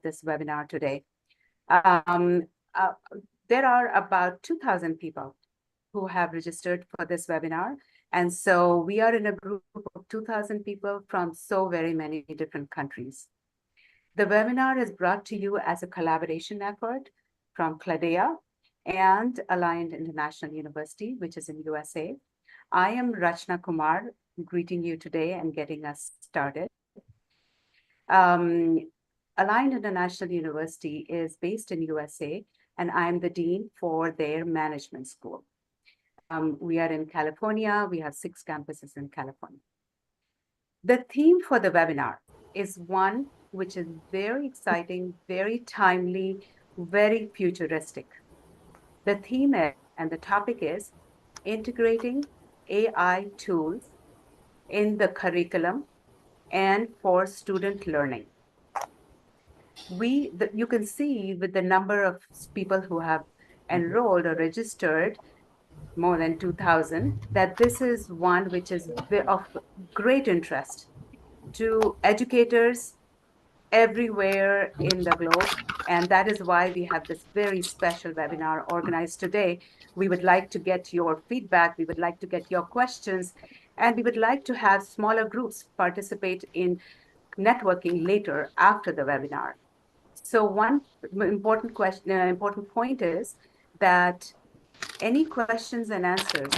this webinar today. Um, uh, there are about 2,000 people who have registered for this webinar. And so we are in a group of 2,000 people from so very many different countries. The webinar is brought to you as a collaboration effort from Cladea and Aligned International University, which is in USA. I am Rachna Kumar, greeting you today and getting us started. Um, Aligned International University is based in USA, and I'm the dean for their management school. We are in California. We have 6 campuses in California. The theme for the webinar is one which is very exciting, very timely, very futuristic. The theme and the topic is integrating AI tools in the curriculum and for student learning. You can see with the number of people who have enrolled or registered, more than 2,000, that this is one which is of great interest to educators everywhere in the globe. And that is why we have this very special webinar organized today. We would like to get your feedback. We would like to get your questions. And we would like to have smaller groups participate in networking later after the webinar. So one important point is that any questions and answers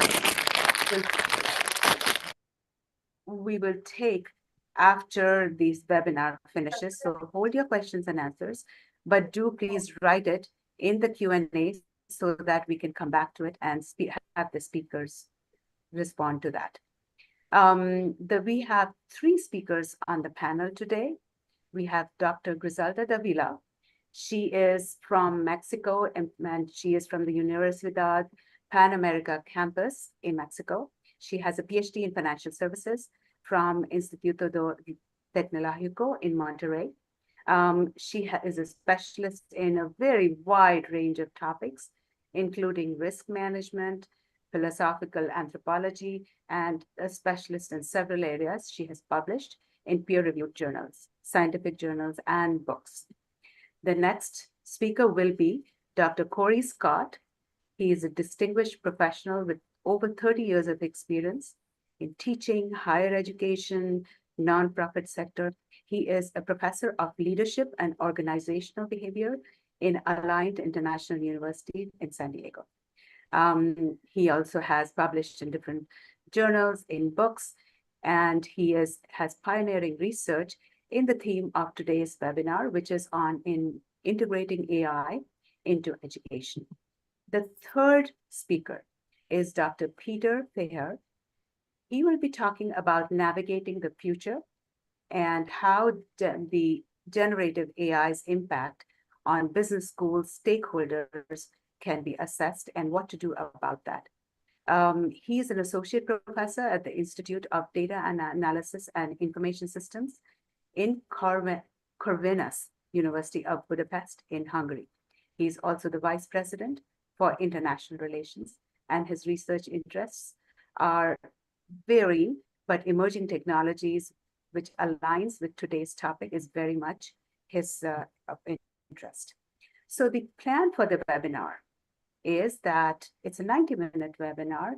we will take after this webinar finishes. So hold your questions and answers, but do please write it in the Q&A so that we can come back to it and have the speakers respond to that. We have 3 speakers on the panel today. We have Dr. Griselda Davila. She is from Mexico, and she is from the Universidad Pan America campus in Mexico. She has a PhD in financial services from Instituto Tecnológico in Monterrey. She is a specialist in a very wide range of topics, including risk management, philosophical anthropology, and a specialist in several areas. She has published in peer-reviewed journals, scientific journals, and books. The next speaker will be Dr. Corey Scott. He is a distinguished professional with over 30 years of experience in teaching, higher education, nonprofit sector. He is a professor of leadership and organizational behavior in Aligned International University in San Diego. He also has published in different journals, in books, and he has pioneering research in the theme of today's webinar, which is on integrating AI into education. The third speaker is Dr. Peter Feher. He will be talking about navigating the future and how the generative AI's impact on business schools stakeholders can be assessed and what to do about that. He is an associate professor at the Institute of Data Analysis and Information Systems in Corvinus University of Budapest in Hungary. He's also the vice president for international relations, and his research interests are varying, but emerging technologies, which aligns with today's topic, is very much his interest. So the plan for the webinar is that it's a 90-minute webinar.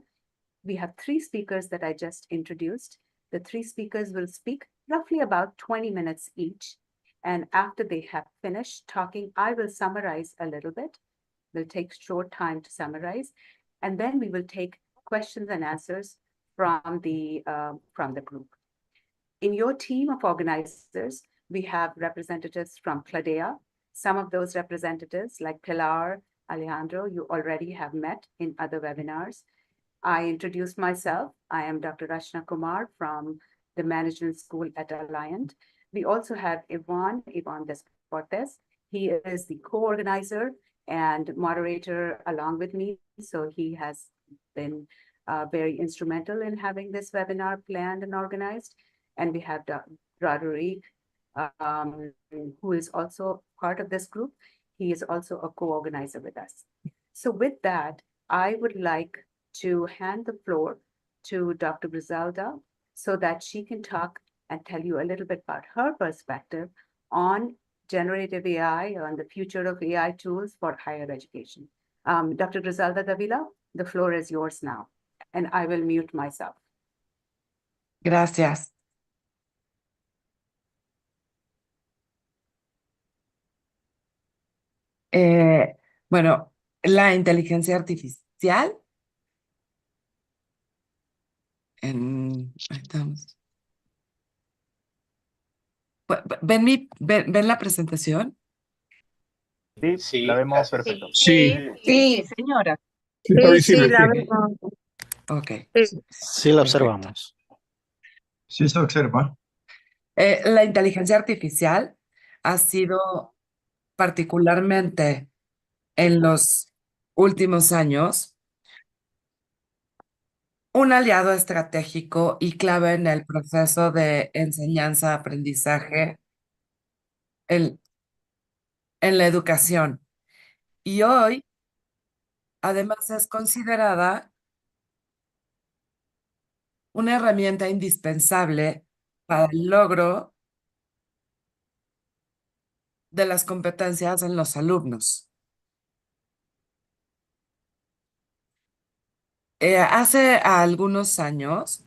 We have 3 speakers that I just introduced. The 3 speakers will speak roughly about 20 minutes each. And after they have finished talking, I will summarize a little bit. We'll take short time to summarize. And then we will take questions and answers from the group. In your team of organizers, we have representatives from Cladea. Some of those representatives, like Pilar, Alejandro, you already have met in other webinars. I introduced myself. I am Dr. Rachna Kumar from the Management School at Alliant. We also have Ivan Desportes. He is the co-organizer and moderator along with me. So he has been very instrumental in having this webinar planned and organized. And we have Roderick, who is also part of this group. He is also a co-organizer with us. So with that, I would like to hand the floor to Dr. Griselda so that she can talk and tell you a little bit about her perspective on generative AI and the future of AI tools for higher education. Dr. Griselda Davila, the floor is yours now, and I will mute myself. Gracias. Bueno, la inteligencia artificial. Ahí estamos. ¿Ven la presentación? Sí, la vemos perfecto. Sí, Sí, señora. está visible. la Ok. vemos. Ok. Sí, la Perfecto. observamos. Sí se observa. La inteligencia artificial ha sido particularmente en los últimos años un aliado estratégico y clave en el proceso de enseñanza-aprendizaje en, en la educación. Y hoy, además, es considerada una herramienta indispensable para el logro de las competencias en los alumnos. Hace algunos años,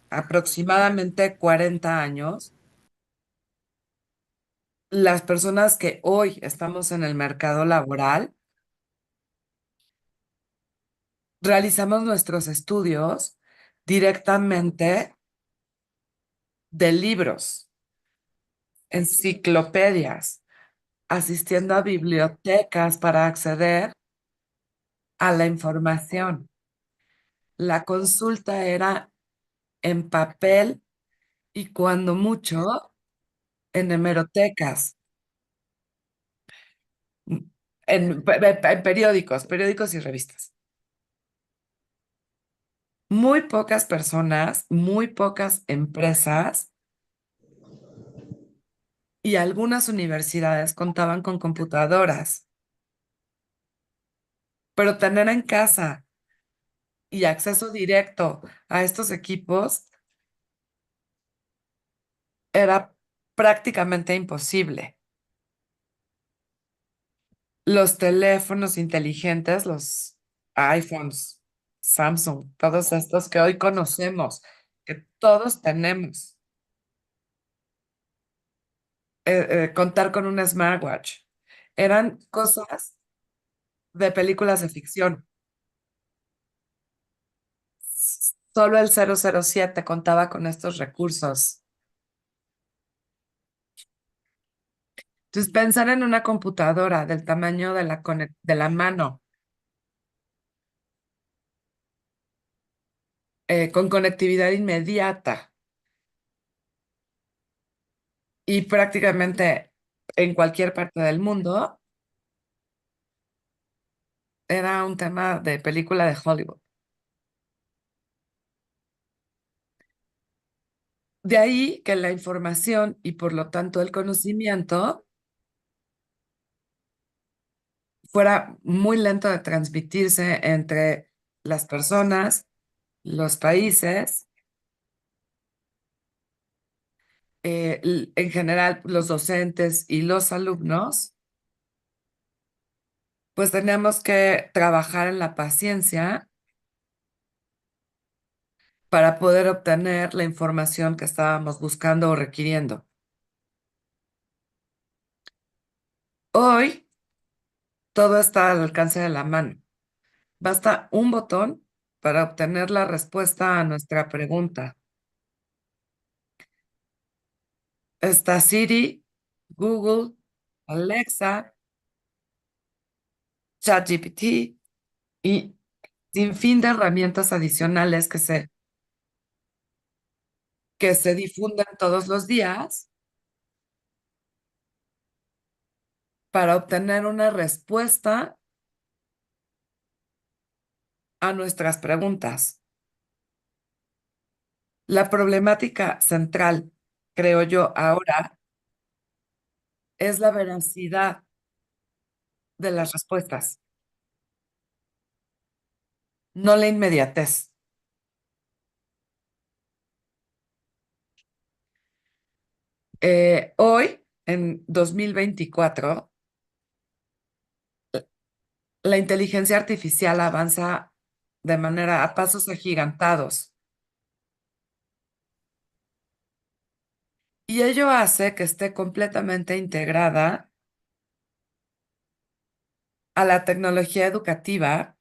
aproximadamente 40 años, las personas que hoy estamos en el mercado laboral realizamos nuestros estudios directamente de libros, enciclopedias, asistiendo a bibliotecas para acceder a la información. La consulta era en papel y cuando mucho en hemerotecas, en periódicos y revistas. Muy pocas personas, muy pocas empresas y algunas universidades contaban con computadoras, pero tener en casa y acceso directo a estos equipos era prácticamente imposible. Los teléfonos inteligentes, los iPhones, Samsung, todos estos que hoy conocemos, que todos tenemos, contar con un smartwatch, eran cosas de películas de ficción. Solo el 007 contaba con estos recursos. Entonces, pensar en una computadora del tamaño de de la mano, con conectividad inmediata y prácticamente en cualquier parte del mundo, era un tema de película de Hollywood. De ahí que la información y por lo tanto el conocimiento fuera muy lento de transmitirse entre las personas, los países, en general los docentes y los alumnos, pues teníamos que trabajar en la paciencia para poder obtener la información que estábamos buscando o requiriendo. Hoy todo está al alcance de la mano. Basta un botón para obtener la respuesta a nuestra pregunta. Está Siri, Google, Alexa, ChatGPT y sin fin de herramientas adicionales que se difunden todos los días para obtener una respuesta a nuestras preguntas. La problemática central, creo yo, ahora es la veracidad de las respuestas, no la inmediatez. Hoy en 2024, la inteligencia artificial avanza de manera a pasos agigantados. Y ello hace que esté completamente integrada a la tecnología educativa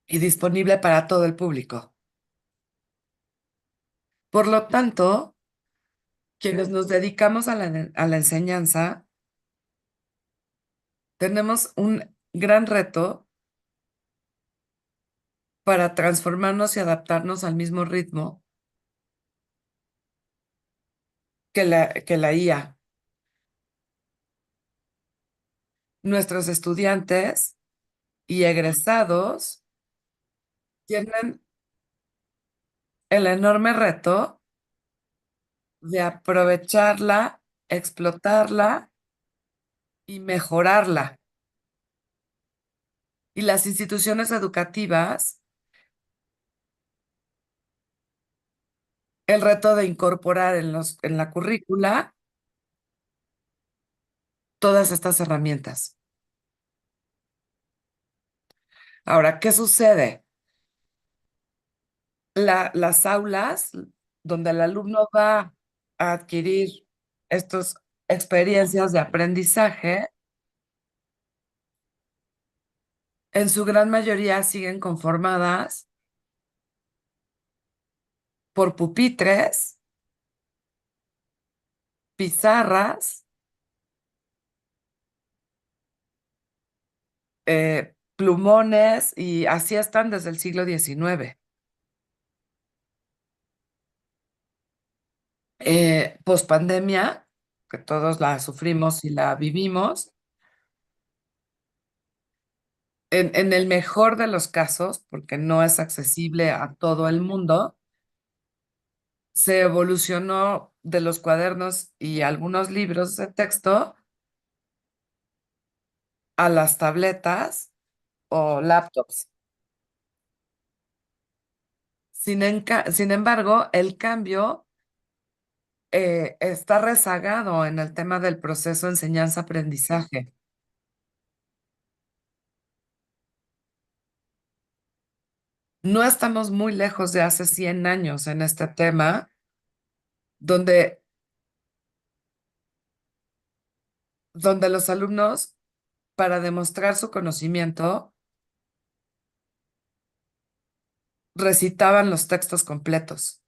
y disponible para todo el público. Por lo tanto, quienes nos dedicamos a la enseñanza, tenemos un gran reto para transformarnos y adaptarnos al mismo ritmo que la IA. Nuestros estudiantes y egresados tienen el enorme reto de aprovecharla, explotarla y mejorarla. Y las instituciones educativas, el reto de incorporar en la currícula todas estas herramientas. Ahora, ¿qué sucede? Las aulas donde el alumno va a adquirir estas experiencias de aprendizaje, en su gran mayoría siguen conformadas por pupitres, pizarras, plumones, y así están desde el siglo XIX. Pospandemia, que todos la sufrimos y la vivimos, en el mejor de los casos, porque no es accesible a todo el mundo, se evolucionó de los cuadernos y algunos libros de texto a las tabletas o laptops. Sin embargo, el cambio está rezagado en el tema del proceso enseñanza-aprendizaje. No estamos muy lejos de hace 100 años en este tema, donde, donde los alumnos, para demostrar su conocimiento, recitaban los textos completos,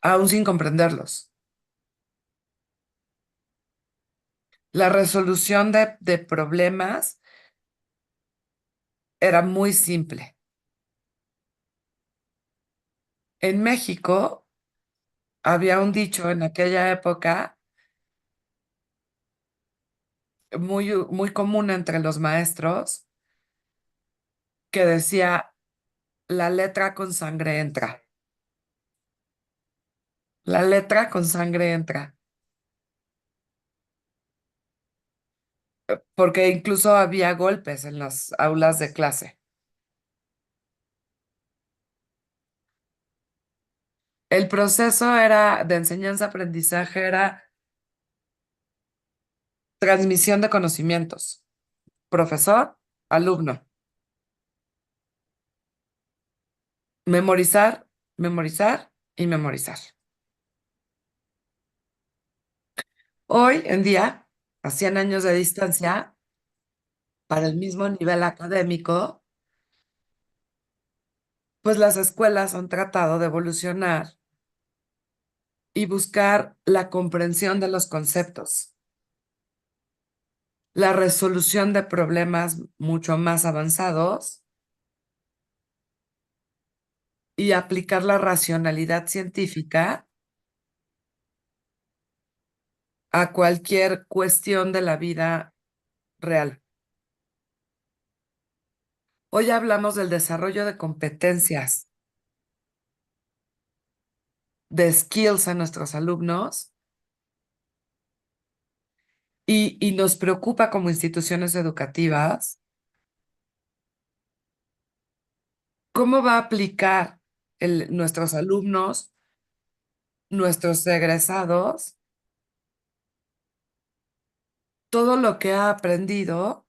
aún sin comprenderlos. La resolución de problemas era muy simple. En México había un dicho en aquella época muy común entre los maestros que decía, la letra con sangre entra. La letra con sangre entra. Porque incluso había golpes en las aulas de clase. El proceso era de enseñanza-aprendizaje, era transmisión de conocimientos. Profesor, alumno. Memorizar, memorizar y memorizar. Hoy en día, a 100 años de distancia, para el mismo nivel académico, pues las escuelas han tratado de evolucionar y buscar la comprensión de los conceptos, la resolución de problemas mucho más avanzados y aplicar la racionalidad científica a cualquier cuestión de la vida real. Hoy hablamos del desarrollo de competencias, de skills a nuestros alumnos y nos preocupa como instituciones educativas cómo va a aplicar nuestros alumnos nuestros egresados todo lo que ha aprendido,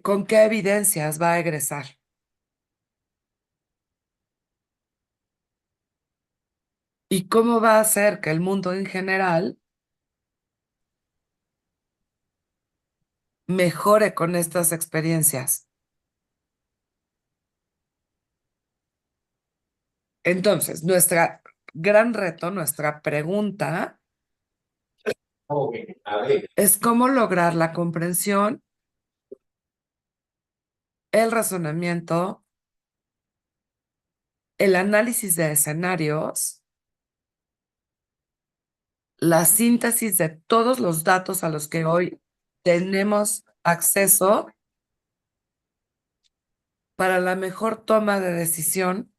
con qué evidencias va a egresar. Y cómo va a hacer que el mundo en general mejore con estas experiencias. Entonces, nuestra gran reto, nuestra pregunta es cómo lograr la comprensión, el razonamiento, el análisis de escenarios, la síntesis de todos los datos a los que hoy tenemos acceso para la mejor toma de decisión,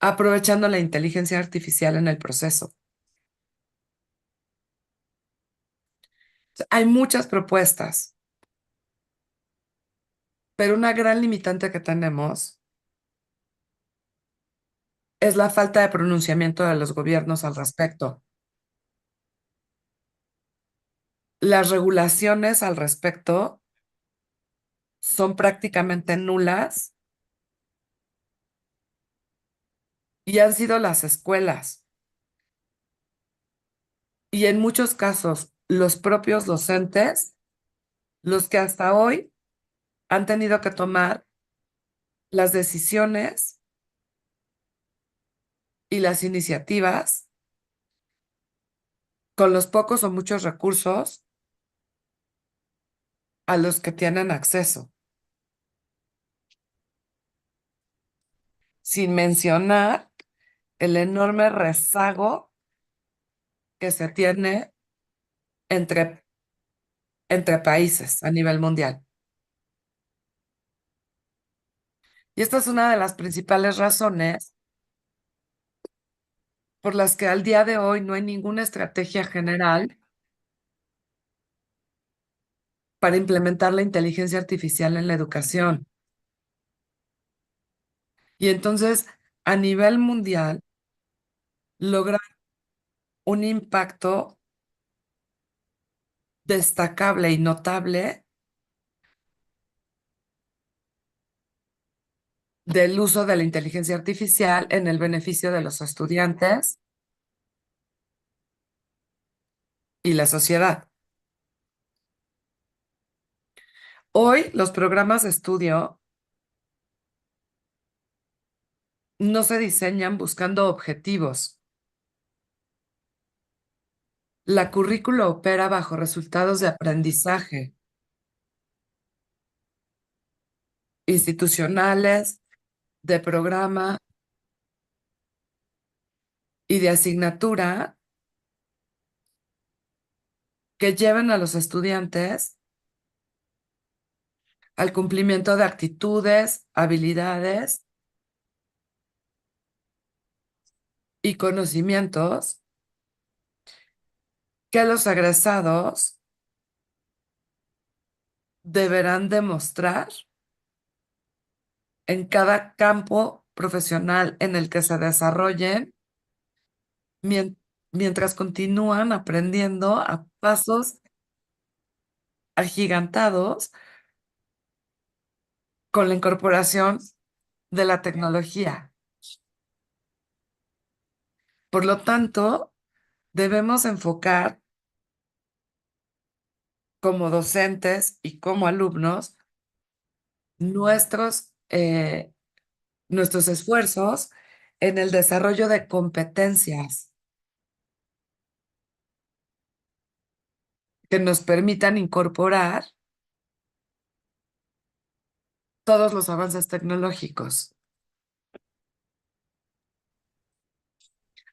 aprovechando la inteligencia artificial en el proceso. Hay muchas propuestas, pero una gran limitante que tenemos es la falta de pronunciamiento de los gobiernos al respecto. Las regulaciones al respecto son prácticamente nulas y han sido las escuelas y en muchos casos los propios docentes los que hasta hoy han tenido que tomar las decisiones y las iniciativas con los pocos o muchos recursos a los que tienen acceso. Sin mencionar el enorme rezago que se tiene entre, entre países a nivel mundial. Y esta es una de las principales razones por las que al día de hoy no hay ninguna estrategia general para implementar la inteligencia artificial en la educación. Y entonces, a nivel mundial, lograr un impacto destacable y notable del uso de la inteligencia artificial en el beneficio de los estudiantes y la sociedad. Hoy los programas de estudio no se diseñan buscando objetivos. La currícula opera bajo resultados de aprendizaje institucionales, de programa y de asignatura que lleven a los estudiantes al cumplimiento de actitudes, habilidades y conocimientos que los egresados deberán demostrar en cada campo profesional en el que se desarrollen mientras continúan aprendiendo a pasos agigantados con la incorporación de la tecnología. Por lo tanto, debemos enfocar como docentes y como alumnos nuestros esfuerzos en el desarrollo de competencias que nos permitan incorporar todos los avances tecnológicos.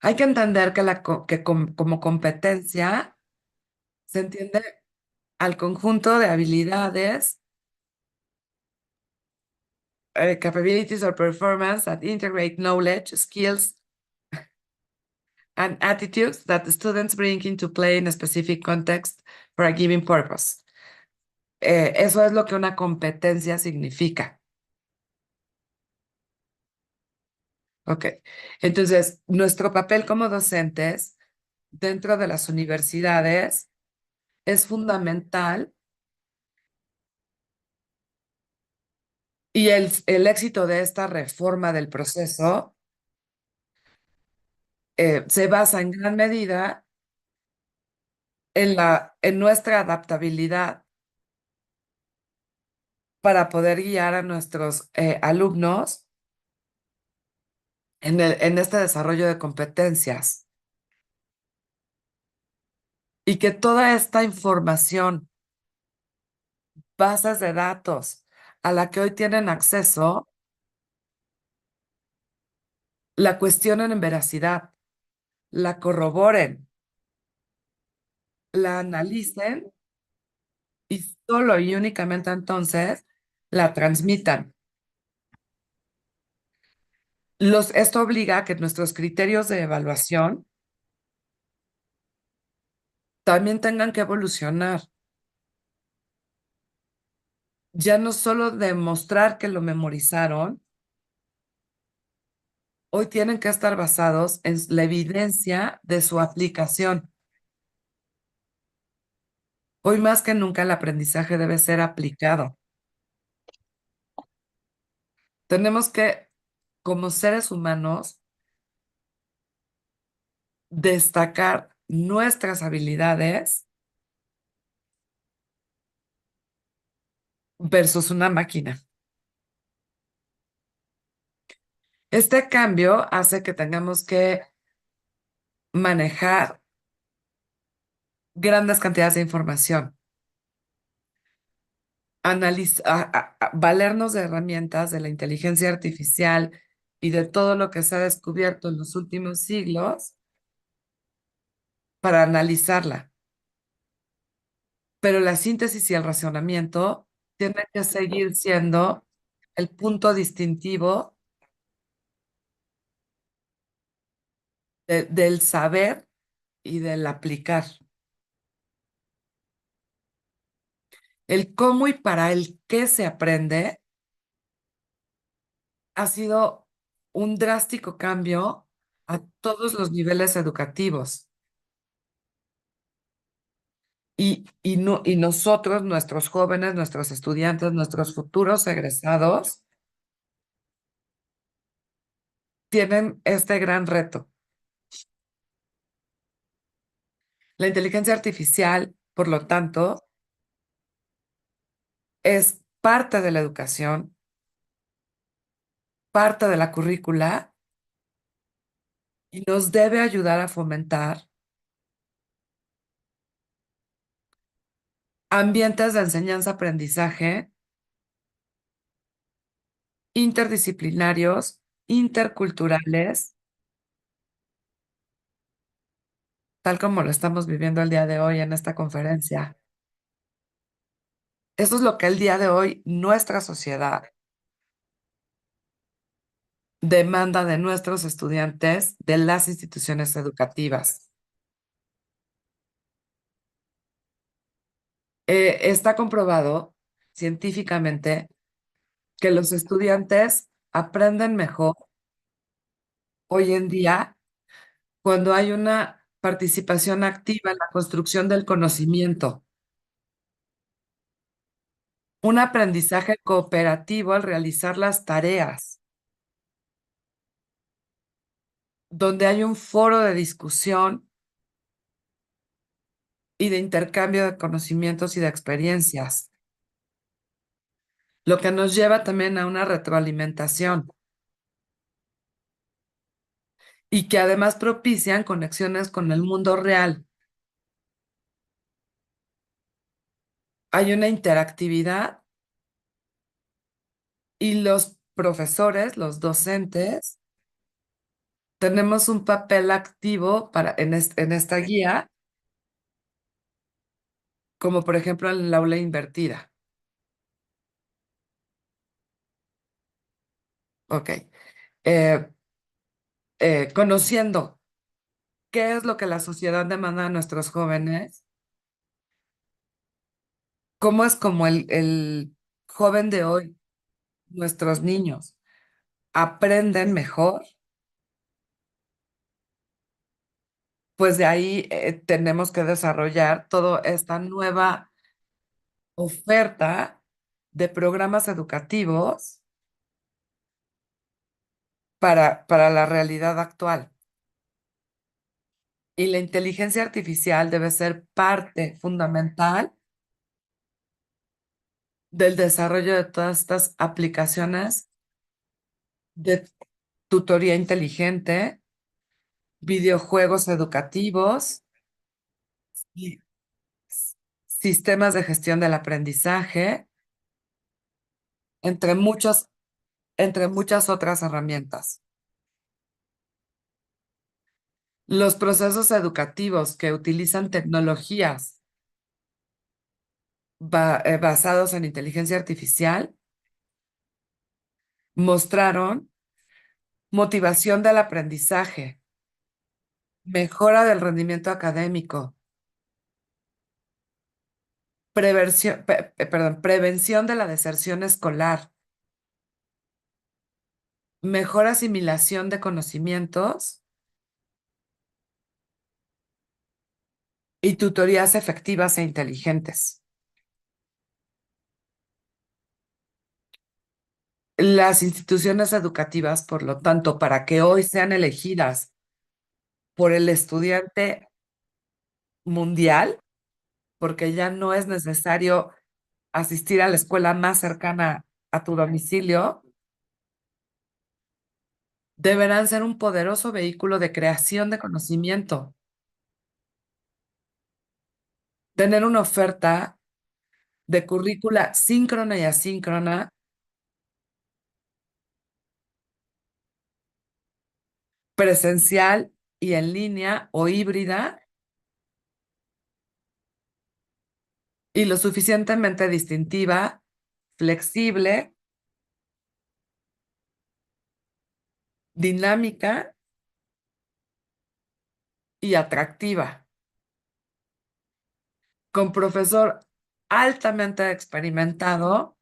Hay que entender como competencia se entiende al conjunto de habilidades, capabilities or performance that integrate knowledge, skills, and attitudes that the students bring into play in a specific context for a given purpose. Eso es lo que una competencia significa. Ok. Entonces, nuestro papel como docentes dentro de las universidades es fundamental y el éxito de esta reforma del proceso se basa en gran medida en nuestra adaptabilidad para poder guiar a nuestros alumnos en este desarrollo de competencias y que toda esta información, bases de datos a la que hoy tienen acceso, la cuestionen en veracidad, la corroboren, la analicen y solo y únicamente entonces la transmitan. Esto obliga a que nuestros criterios de evaluación también tengan que evolucionar. Ya no solo demostrar que lo memorizaron, hoy tienen que estar basados en la evidencia de su aplicación. Hoy más que nunca el aprendizaje debe ser aplicado. Tenemos que, como seres humanos, destacar nuestras habilidades versus una máquina. Este cambio hace que tengamos que manejar grandes cantidades de información, valernos de herramientas de la inteligencia artificial y de todo lo que se ha descubierto en los últimos siglos para analizarla. Pero la síntesis y el razonamiento tienen que seguir siendo el punto distintivo del saber y del aplicar. El cómo y para el qué se aprende ha sido un drástico cambio a todos los niveles educativos. Y nosotros, nuestros jóvenes, nuestros estudiantes, nuestros futuros egresados, tienen este gran reto. La inteligencia artificial, por lo tanto, es parte de la educación, parte de la currícula y nos debe ayudar a fomentar ambientes de enseñanza-aprendizaje interdisciplinarios, interculturales, tal como lo estamos viviendo el día de hoy en esta conferencia. Eso es lo que el día de hoy nuestra sociedad demanda de nuestros estudiantes de las instituciones educativas. Está comprobado científicamente que los estudiantes aprenden mejor hoy en día cuando hay una participación activa en la construcción del conocimiento, un aprendizaje cooperativo al realizar las tareas, donde hay un foro de discusión y de intercambio de conocimientos y de experiencias, lo que nos lleva también a una retroalimentación y que además propician conexiones con el mundo real. Hay una interactividad y los profesores, los docentes, tenemos un papel activo en esta guía, como por ejemplo en el aula invertida. Ok. Eh, Conociendo qué es lo que la sociedad demanda a nuestros jóvenes, cómo es como el joven de hoy, nuestros niños, aprenden mejor pues de ahí tenemos que desarrollar toda esta nueva oferta de programas educativos para la realidad actual. Y la inteligencia artificial debe ser parte fundamental del desarrollo de todas estas aplicaciones de tutoría inteligente, videojuegos educativos y sistemas de gestión del aprendizaje, entre muchas otras herramientas. Los procesos educativos que utilizan tecnologías basados en inteligencia artificial mostraron motivación del aprendizaje, mejora del rendimiento académico, prevención de la deserción escolar, mejor asimilación de conocimientos y tutorías efectivas e inteligentes. Las instituciones educativas, por lo tanto, para que hoy sean elegidas por el estudiante mundial, porque ya no es necesario asistir a la escuela más cercana a tu domicilio, deberán ser un poderoso vehículo de creación de conocimiento, tener una oferta de currícula síncrona y asíncrona, presencial y en línea o híbrida, y lo suficientemente distintiva, flexible, dinámica y atractiva, con profesor altamente experimentado,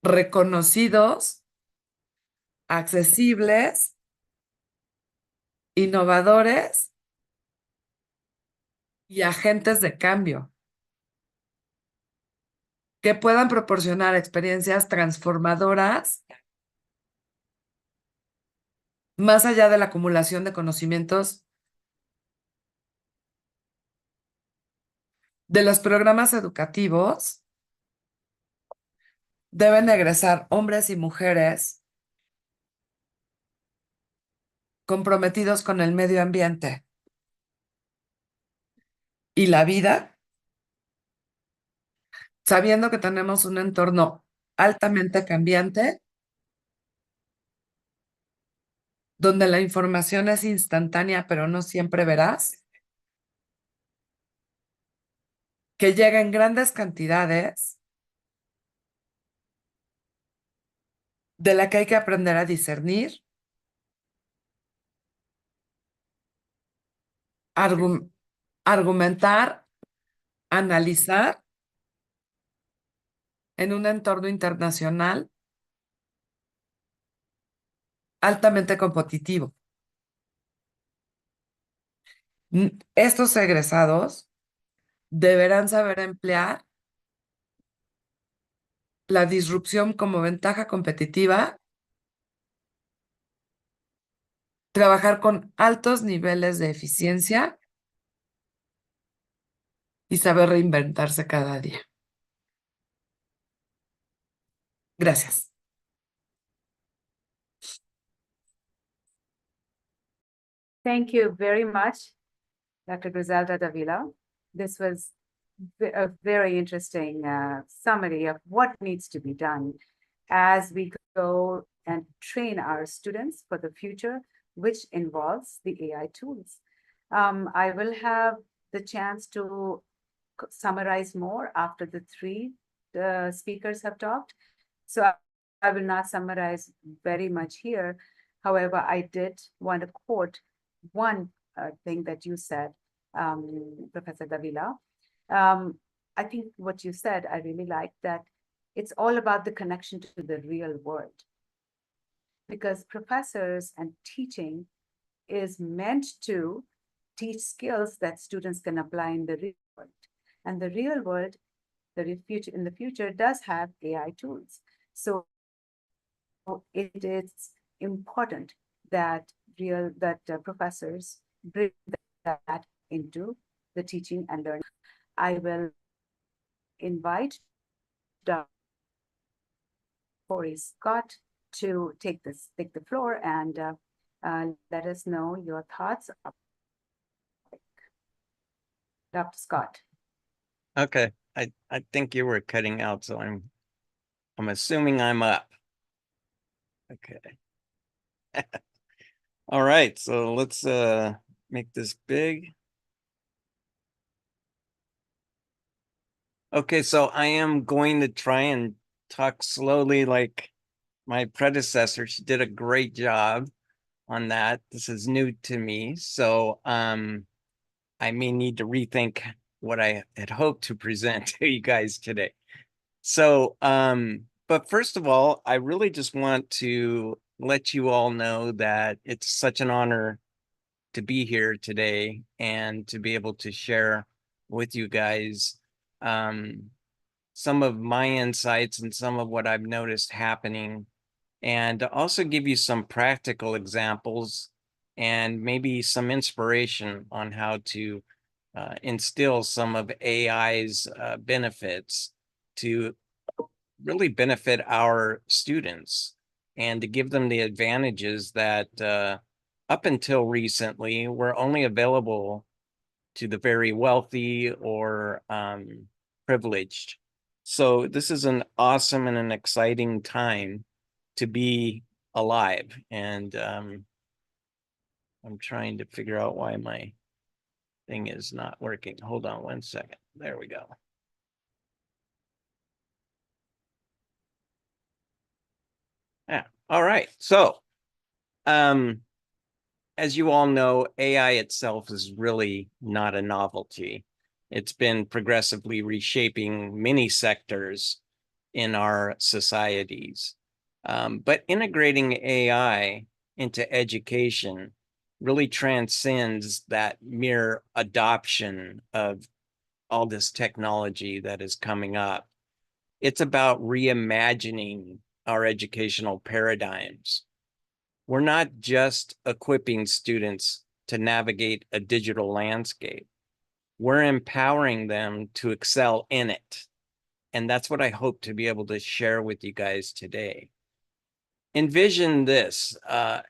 reconocidos, accesibles, innovadores y agentes de cambio que puedan proporcionar experiencias transformadoras más allá de la acumulación de conocimientos. De los programas educativos deben egresar hombres y mujeres comprometidos con el medio ambiente y la vida, sabiendo que tenemos un entorno altamente cambiante, donde la información es instantánea, pero no siempre veraz, que llega en grandes cantidades, de la que hay que aprender a discernir, argumentar, analizar en un entorno internacional altamente competitivo. Estos egresados deberán saber emplear la disrupción como ventaja competitiva, trabajar con altos niveles de eficiencia y saber reinventarse cada día. Gracias. Thank you very much, Dr. Griselda Davila. This was a very interesting summary of what needs to be done as we go and train our students for the future, which involves the AI tools. I will have the chance to summarize more after the three speakers have talked. So I will not summarize very much here. However, I did want to quote one thing that you said, Professor Davila. I think what you said, I really like that it's all about the connection to the real world. Because professors and teaching is meant to teach skills that students can apply in the real world. And the real world, in the future does have AI tools. So it is important that professors bring that into the teaching and learning. I will invite Dr. Corey Scott to take the floor and let us know your thoughts. Dr. Scott. Okay, I think you were cutting out, so I'm assuming I'm up. Okay. All right, so let's make this big. Okay, so I am going to try and talk slowly like my predecessor. She did a great job on that. This is new to me, so I may need to rethink what I had hoped to present to you guys today. So, but first of all, I really just want to let you all know that it's such an honor to be here today and to be able to share with you guys some of my insights and some of what I've noticed happening, and to also give you some practical examples and maybe some inspiration on how to instill some of AI's benefits to really benefit our students and to give them the advantages that up until recently were only available to the very wealthy or privileged. So this is an awesome and an exciting time to be alive. And I'm trying to figure out why my thing is not working. Hold on one second. There we go. Yeah. All right. So, as you all know, AI itself is really not a novelty. It's been progressively reshaping many sectors in our societies. But integrating AI into education really transcends that mere adoption of all this technology that is coming up. It's about reimagining our educational paradigms. We're not just equipping students to navigate a digital landscape. We're empowering them to excel in it. And that's what I hope to be able to share with you guys today. Envision this,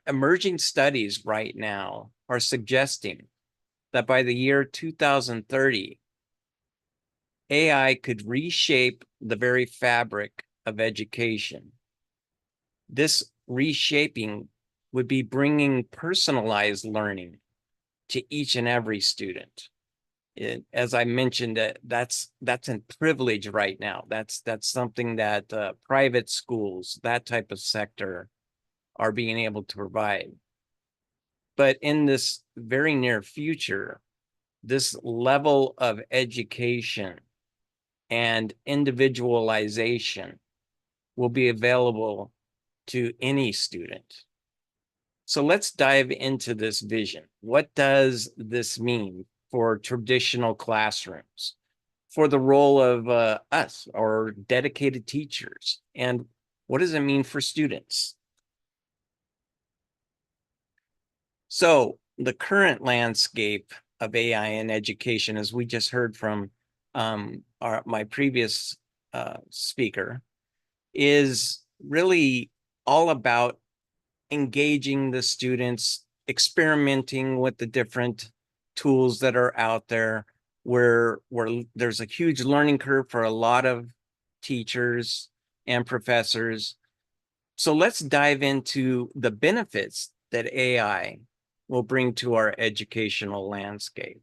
emerging studies right now are suggesting that by the year 2030, AI could reshape the very fabric of education. This reshaping would be bringing personalized learning to each and every student. As I mentioned, that's a privilege right now. That's something that private schools, that type of sector, are being able to provide. But in this very near future, this level of education and individualization will be available to any student. So let's dive into this vision. What does this mean for traditional classrooms, for the role of us or dedicated teachers? And what does it mean for students? So the current landscape of AI in education, as we just heard from my previous speaker, is really all about engaging the students, experimenting with the different tools that are out there, where there's a huge learning curve for a lot of teachers and professors. So let's dive into the benefits that AI will bring to our educational landscape.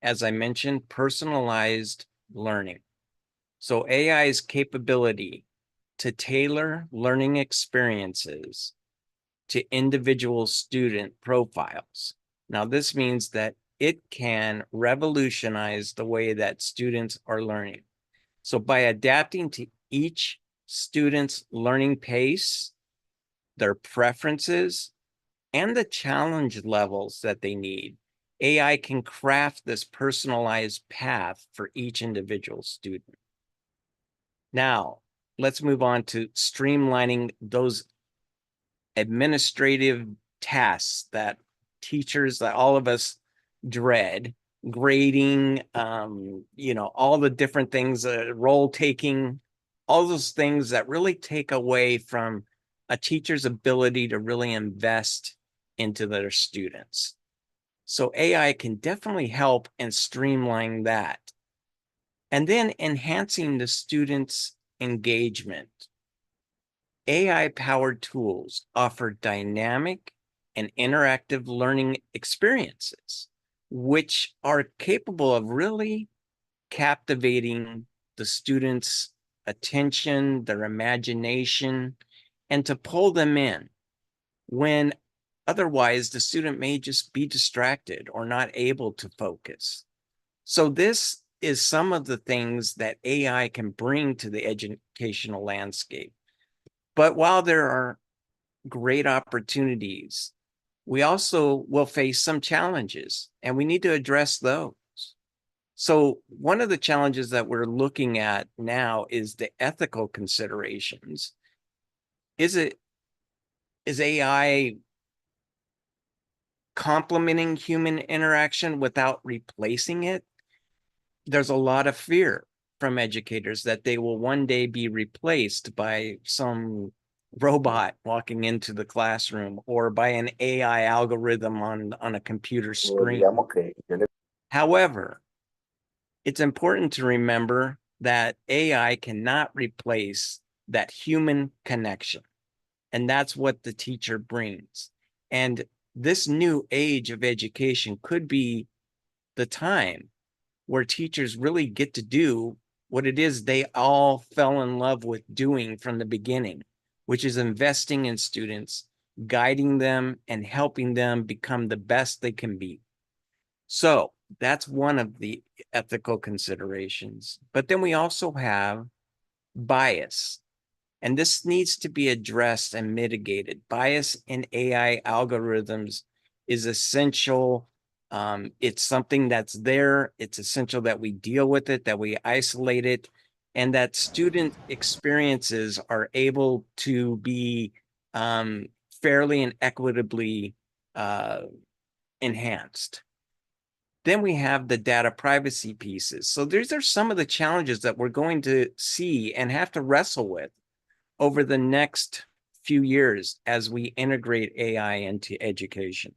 As I mentioned, personalized learning. So AI's capability to tailor learning experiences to individual student profiles. Now, this means that it can revolutionize the way that students are learning. So by adapting to each student's learning pace, their preferences, and the challenge levels that they need, AI can craft this personalized path for each individual student. Now, let's move on to streamlining those administrative tasks that teachers, that all of us dread, grading, all the different things, role taking, all those things that really take away from a teacher's ability to really invest into their students. So AI can definitely help and streamline that. And then enhancing the students' engagement. AI-powered tools offer dynamic and interactive learning experiences, which are capable of really captivating the students' attention, their imagination, and to pull them in when otherwise the student may just be distracted or not able to focus. So this is some of the things that AI can bring to the educational landscape. But while there are great opportunities, we also will face some challenges, and we need to address those. So one of the challenges that we're looking at now is the ethical considerations. Is AI complementing human interaction without replacing it? There's a lot of fear from educators that they will one day be replaced by some robot walking into the classroom or by an AI algorithm on a computer screen. However, it's important to remember that AI cannot replace that human connection. And that's what the teacher brings. And this new age of education could be the time where teachers really get to do what it is they all fell in love with doing from the beginning, which is investing in students, guiding them, and helping them become the best they can be. So that's one of the ethical considerations. But then we also have bias. And this needs to be addressed and mitigated. Bias in AI algorithms is essential. It's something that's there. It's essential that we deal with it, that we isolate it, and that student experiences are able to be fairly and equitably enhanced. Then we have the data privacy pieces. So these are some of the challenges that we're going to see and have to wrestle with over the next few years as we integrate AI into education.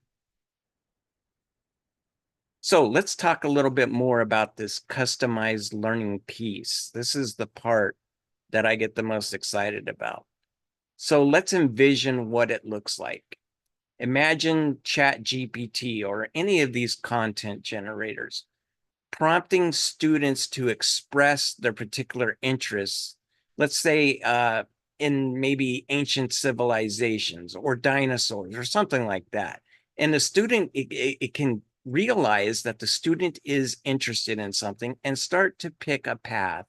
So let's talk a little bit more about this customized learning piece. This is the part that I get the most excited about. So let's envision what it looks like. Imagine ChatGPT or any of these content generators prompting students to express their particular interests, let's say in maybe ancient civilizations or dinosaurs or something like that. And the student, it can realize that the student is interested in something and start to pick a path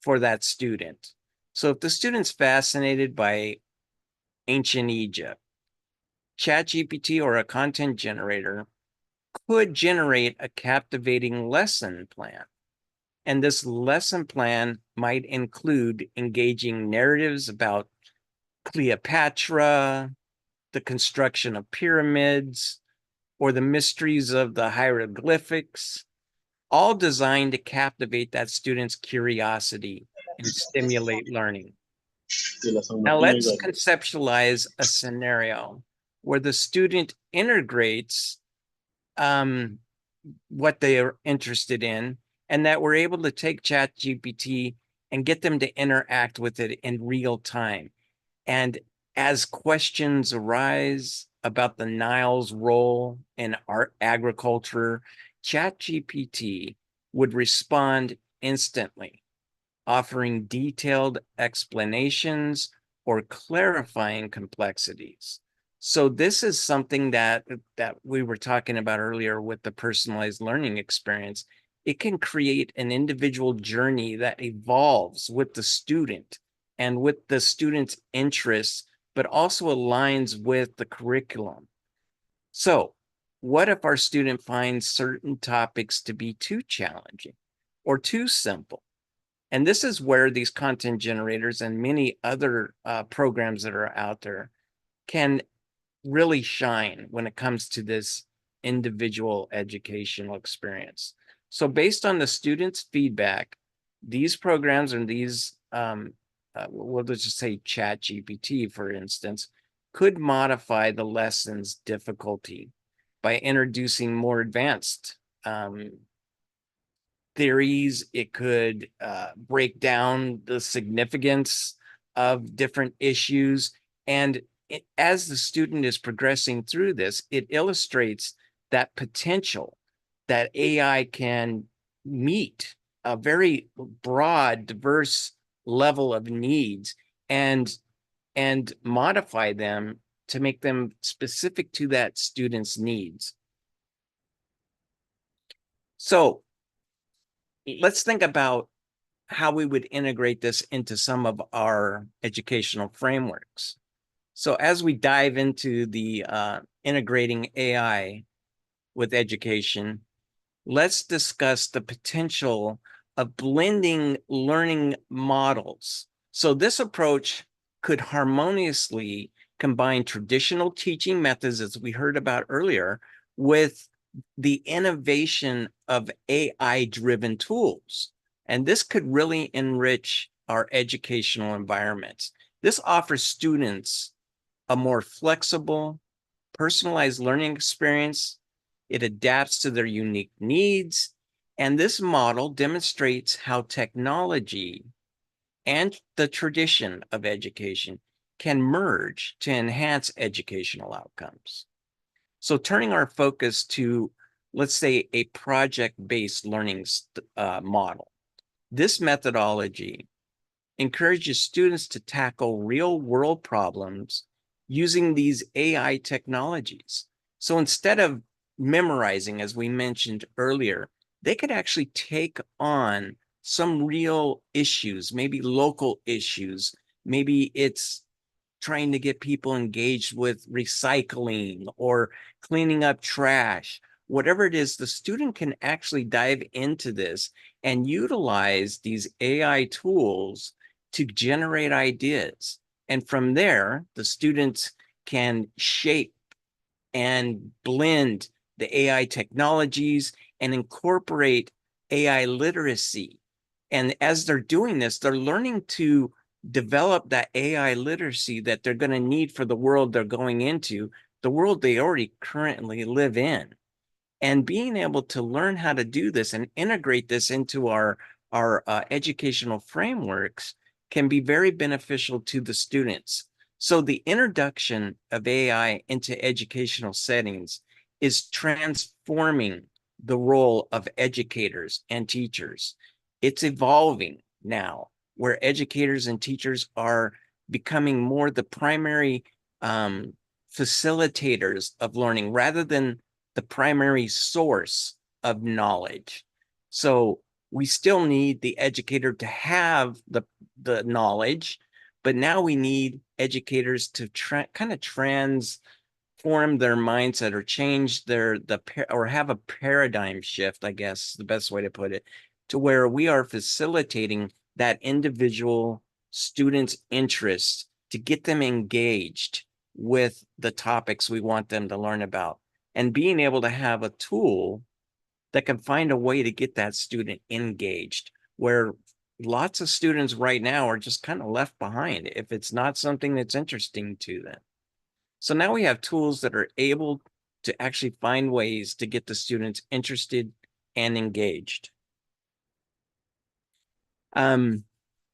for that student. So if the student's fascinated by ancient Egypt, ChatGPT or a content generator could generate a captivating lesson plan. And this lesson plan might include engaging narratives about Cleopatra, the construction of pyramids, or the mysteries of the hieroglyphics, all designed to captivate that student's curiosity and stimulate learning. Now let's conceptualize a scenario where the student integrates what they are interested in, and that we're able to take ChatGPT and get them to interact with it in real time. And as questions arise about the Nile's role in agriculture, ChatGPT would respond instantly, offering detailed explanations or clarifying complexities. So this is something that we were talking about earlier with the personalized learning experience. It can create an individual journey that evolves with the student and with the student's interests, but also aligns with the curriculum. So what if our student finds certain topics to be too challenging or too simple? And this is where these content generators and many other programs that are out there can really shine when it comes to this individual educational experience. So based on the students' feedback, these programs and these, we'll just say ChatGPT, for instance, could modify the lesson's difficulty by introducing more advanced theories. It could break down the significance of different issues. And as the student is progressing through this, it illustrates that potential that AI can meet a very broad, diverse level of needs and modify them to make them specific to that student's needs. So let's think about how we would integrate this into some of our educational frameworks. So as we dive into the integrating AI with education, let's discuss the potential of blending learning models. So this approach could harmoniously combine traditional teaching methods, as we heard about earlier, with the innovation of AI-driven tools. And this could really enrich our educational environments. This offers students a more flexible, personalized learning experience. It adapts to their unique needs. And this model demonstrates how technology and the tradition of education can merge to enhance educational outcomes. So turning our focus to, let's say, a project-based learning model. This methodology encourages students to tackle real-world problems using these AI technologies. So instead of memorizing, as we mentioned earlier, they could actually take on some real issues, maybe local issues. Maybe it's trying to get people engaged with recycling or cleaning up trash. Whatever it is, the student can actually dive into this and utilize these AI tools to generate ideas. And from there, the students can shape and blend the AI technologies and incorporate AI literacy. And as they're doing this, they're learning to develop that AI literacy that they're going to need for the world they're going into, the world they already currently live in. And being able to learn how to do this and integrate this into our educational frameworks can be very beneficial to the students. So the introduction of AI into educational settings is transforming the role of educators and teachers. It's evolving now, where educators and teachers are becoming more the primary facilitators of learning rather than the primary source of knowledge. So we still need the educator to have the knowledge, but now we need educators to kind of transform their mindset or change or have a paradigm shift, I guess is the best way to put it, to where we are facilitating that individual student's interest to get them engaged with the topics we want them to learn about, and being able to have a tool that can find a way to get that student engaged, where lots of students right now are just kind of left behind if it's not something that's interesting to them. So now we have tools that are able to actually find ways to get the students interested and engaged.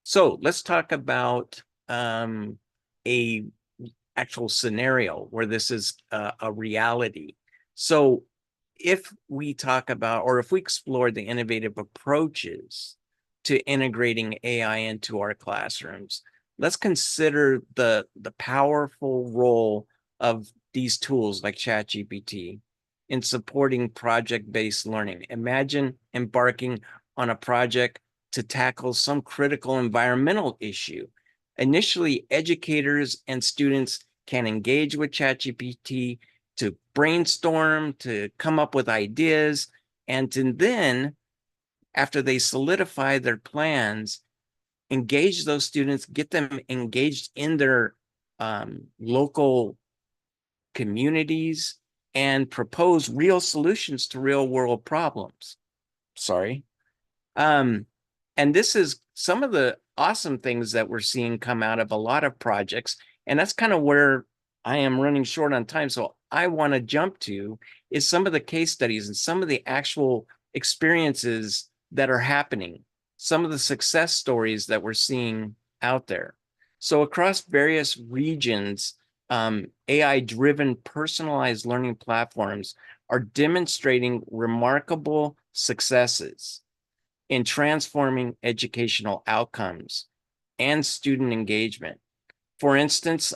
So let's talk about a actual scenario where this is a reality. So if we talk about, or if we explore the innovative approaches to integrating AI into our classrooms, let's consider the powerful role of these tools like ChatGPT in supporting project-based learning. Imagine embarking on a project to tackle some critical environmental issue. Initially, educators and students can engage with ChatGPT to brainstorm, to come up with ideas, and to then, after they solidify their plans, engage those students, get them engaged in their local communities, and propose real solutions to real world problems. Sorry. And this is some of the awesome things that we're seeing come out of a lot of projects. And that's kind of where I am running short on time. So I want to jump to is some of the case studies and some of the actual experiences that are happening, some of the success stories that we're seeing out there. So across various regions, AI-driven personalized learning platforms are demonstrating remarkable successes in transforming educational outcomes and student engagement. For instance,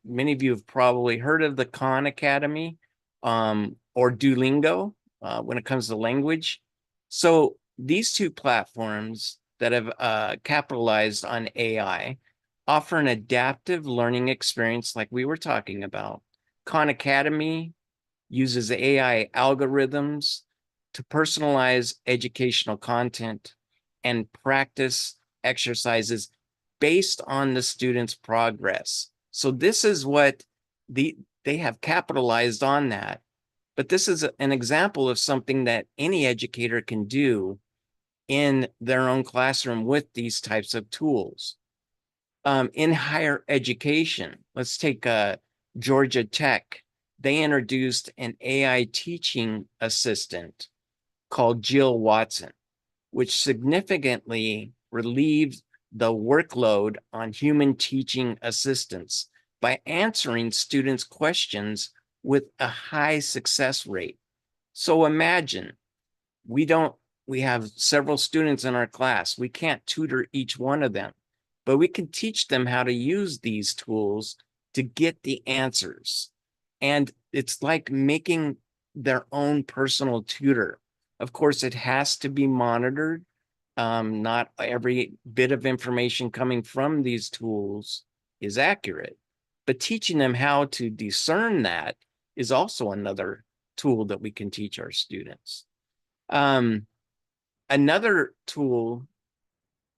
many of you have probably heard of the Khan Academy or Duolingo when it comes to language. So these two platforms that have capitalized on AI offer an adaptive learning experience like we were talking about. Khan Academy uses AI algorithms to personalize educational content and practice exercises based on the student's progress. So this is what they have capitalized on that. But this is an example of something that any educator can do in their own classroom with these types of tools. In higher education, let's take Georgia Tech. They introduced an AI teaching assistant called Jill Watson, which significantly relieved the workload on human teaching assistants by answering students' questions with a high success rate. So imagine we have several students in our class. We can't tutor each one of them, but we can teach them how to use these tools to get the answers. And it's like making their own personal tutor. Of course, it has to be monitored. Not every bit of information coming from these tools is accurate, but teaching them how to discern that is also another tool that we can teach our students. Another tool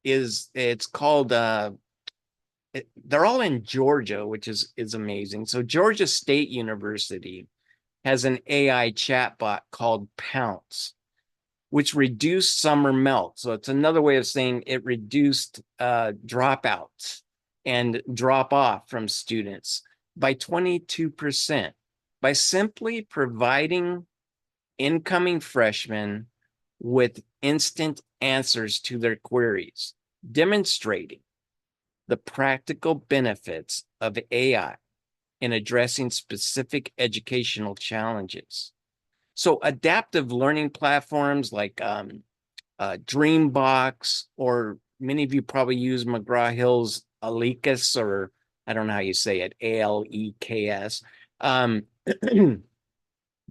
it's called they're all in Georgia, which is amazing. So Georgia State University has an AI chatbot called Pounce, which reduced summer melt. So it's another way of saying it reduced dropouts and drop off from students by 22% by simply providing incoming freshmen with instant answers to their queries, demonstrating the practical benefits of AI in addressing specific educational challenges. So adaptive learning platforms like Dreambox, or many of you probably use McGraw-Hill's Alekes, or I don't know how you say it, ALEKS.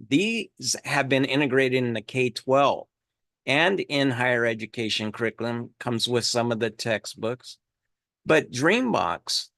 These have been integrated in the K-12 and in higher education curriculum, comes with some of the textbooks. But Dreambox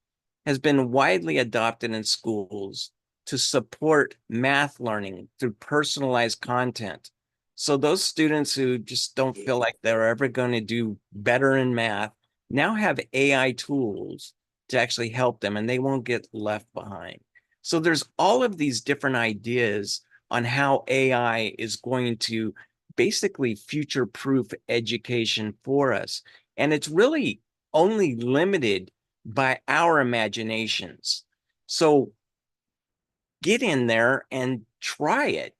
has been widely adopted in schools to support math learning through personalized content. So those students who just don't feel like they're ever going to do better in math now have AI tools to actually help them, and they won't get left behind. So there's all of these different ideas on how AI is going to basically future-proof education for us. And it's really only limited by our imaginations. So get in there and try it,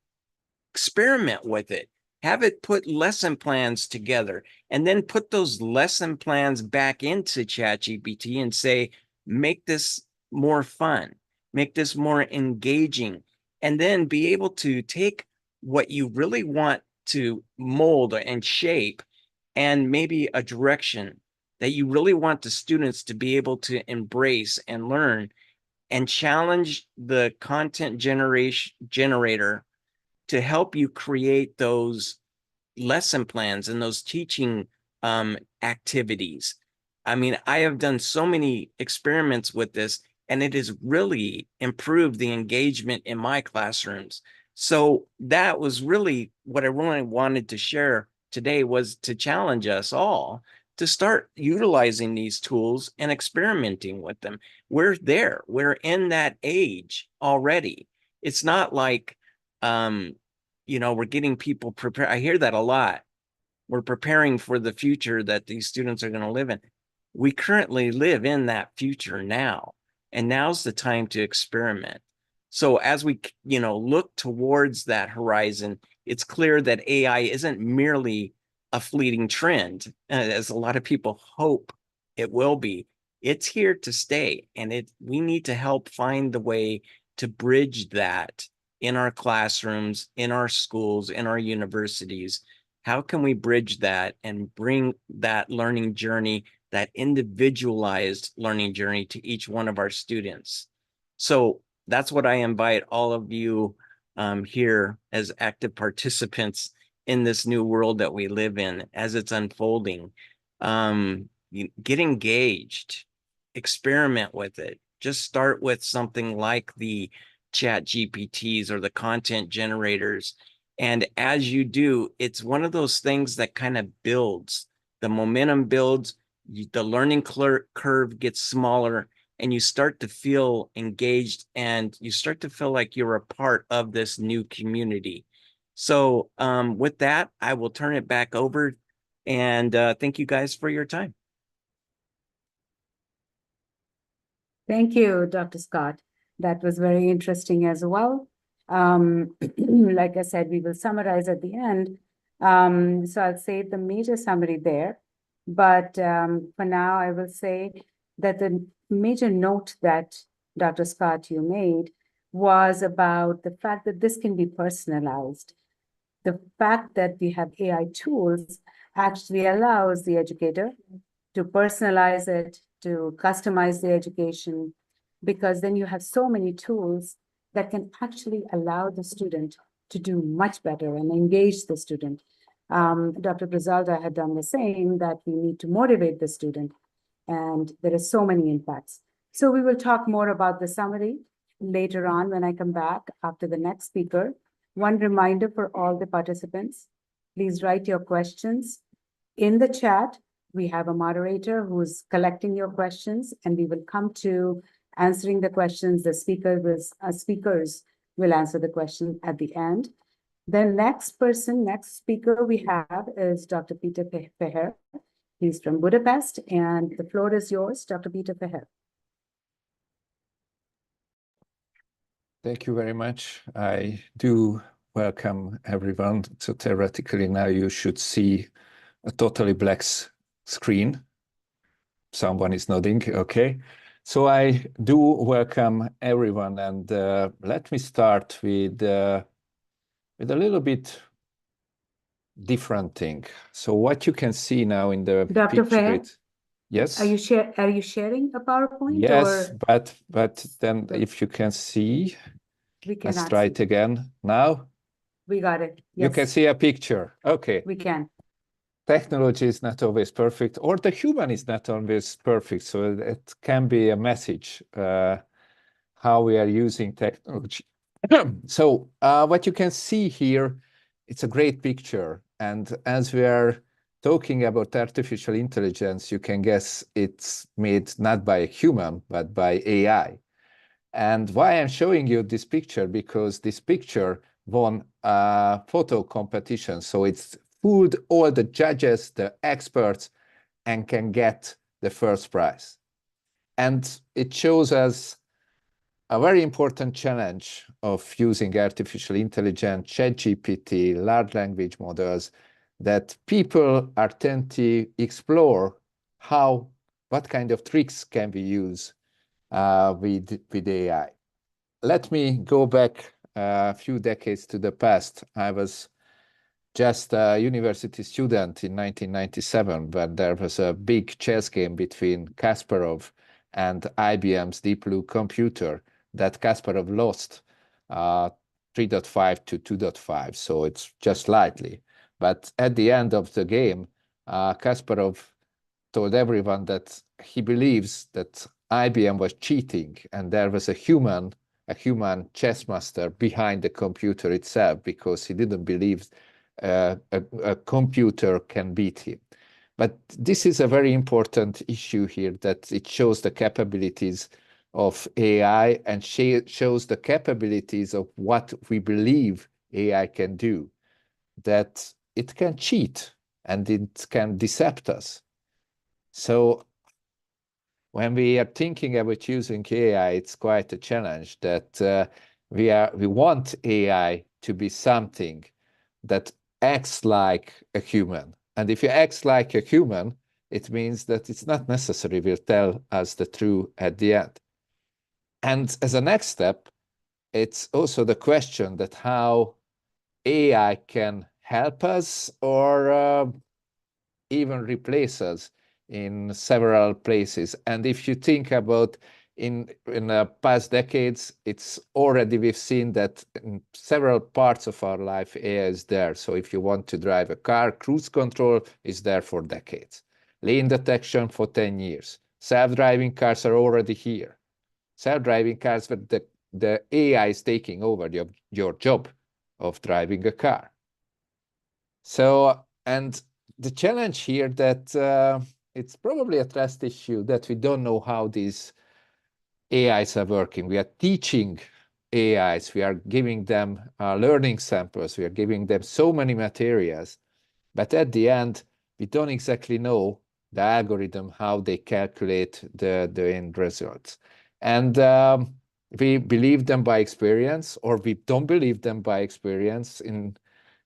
experiment with it, have it put lesson plans together, and then put those lesson plans back into ChatGPT and say, make this more fun, make this more engaging, and then be able to take what you really want to mold and shape and maybe a direction that you really want the students to be able to embrace and learn, and challenge the content generator to help you create those lesson plans and those teaching activities. I mean, I have done so many experiments with this, and it has really improved the engagement in my classrooms. So that was really what I really wanted to share today, was to challenge us all to start utilizing these tools and experimenting with them. We're there. We're in that age already. It's not like, we're getting people prepared. I hear that a lot. We're preparing for the future that these students are going to live in. We currently live in that future now, and now's the time to experiment. So as we, look towards that horizon, it's clear that AI isn't merely a fleeting trend, as a lot of people hope it will be. It's here to stay, and we need to help find the way to bridge that in our classrooms, in our schools, in our universities. How can we bridge that and bring that learning journey, that individualized learning journey, to each one of our students? So that's what I invite all of you here as active participants in this new world that we live in as it's unfolding. Get engaged, experiment with it. Just start with something like the chat GPTs or the content generators. And as you do, it's one of those things that kind of builds. The momentum builds, the learning curve gets smaller, and you start to feel engaged, and you start to feel like you're a part of this new community. So with that, I will turn it back over, and thank you guys for your time. Thank you, Dr. Scott. That was very interesting as well. Like I said, we will summarize at the end. So I'll save the major summary there. But for now, I will say that the major note that Dr. Scott, you made was about the fact that this can be personalized. The fact that we have AI tools actually allows the educator to personalize it, to customize the education, because then you have so many tools that can actually allow the student to do much better and engage the student. Dr. Brizalda had done the same, that we need to motivate the student, and there are so many impacts. So we will talk more about the summary later on when I come back after the next speaker. One reminder for all the participants, please write your questions in the chat. We have a moderator who's collecting your questions, and we will come to answering the questions. The speakers will answer the question at the end. The next speaker we have is Dr. Peter Feher. He's from Budapest, and the floor is yours, Dr. Peter Feher. Thank you very much. I do welcome everyone. So theoretically now you should see a totally black screen. Someone is nodding, okay. So I do welcome everyone, and let me start with a little bit different thing. So what you can see now in the Dr. picture, Feher? Yes. Are you sharing a PowerPoint? Yes, or... but then if you can see, let's try it see. again. Now We got it. Yes. You can see a picture. Okay. We can. Technology is not always perfect, or the human is not always perfect. So it can be a message how we are using technology. So what you can see here, it's a great picture. And as we are talking about artificial intelligence, you can guess it's made not by a human, but by AI. And why I'm showing you this picture, because this picture won a photo competition. So it's fooled all the judges, the experts, and can get the first prize. And it shows us a very important challenge of using artificial intelligence, ChatGPT, large language models, that people are tend to explore what kind of tricks can we use with AI. Let me go back a few decades to the past. I was just a university student in 1997 when there was a big chess game between Kasparov and IBM's Deep Blue computer that Kasparov lost 3.5 to 2.5, so it's just slightly. But at the end of the game, Kasparov told everyone that he believes that IBM was cheating and there was a human chess master behind the computer itself because he didn't believe a computer can beat him. But this is a very important issue here, that it shows the capabilities of AI and shows the capabilities of what we believe AI can do, that it can cheat and it can deceive us. So when we are thinking about using AI, it's quite a challenge that we want AI to be something that acts like a human. And if you act like a human, it means that it's not necessary will tell us the truth at the end. And as a next step, it's also the question that how AI can help us or even replace us in several places. And if you think about in the past decades, it's already we've seen that in several parts of our life, AI is there. So if you want to drive a car, cruise control is there for decades. Lane detection for 10 years. Self-driving cars are already here. Self-driving cars, but the AI is taking over your job of driving a car. So, and the challenge here that it's probably a trust issue that we don't know how these AIs are working. We are teaching AIs, we are giving them learning samples, we are giving them so many materials, but at the end, we don't exactly know the algorithm, how they calculate the end results. And we believe them by experience, or we don't believe them by experience. And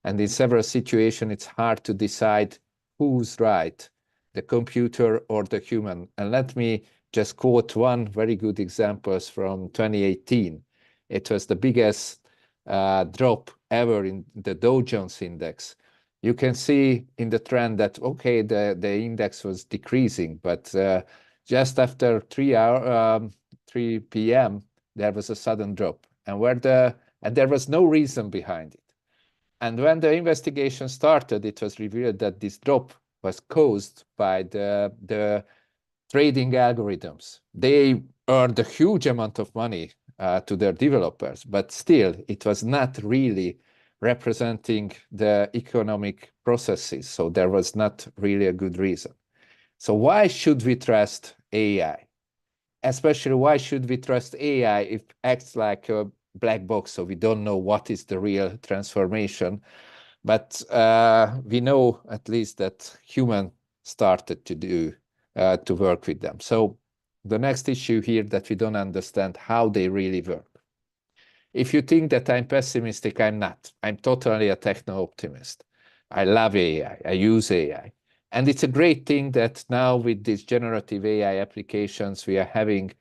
in several situations, it's hard to decide who's right, the computer or the human. And let me just quote one very good example from 2018. It was the biggest drop ever in the Dow Jones index. You can see in the trend that, okay, the index was decreasing, but just after 3 p.m., there was a sudden drop. And there was no reason behind it. And when the investigation started, it was revealed that this drop was caused by the trading algorithms. They earned a huge amount of money to their developers, but still, it was not really representing the economic processes. So there was not really a good reason. So why should we trust AI? Especially, why should we trust AI if it acts like a black box, so we don't know what is the real transformation? But we know at least that humans started to work with them. So the next issue here that we don't understand how they really work. If you think that I'm pessimistic, I'm not. I'm totally a techno-optimist. I love AI. I use AI. And it's a great thing that now with these generative AI applications, we are having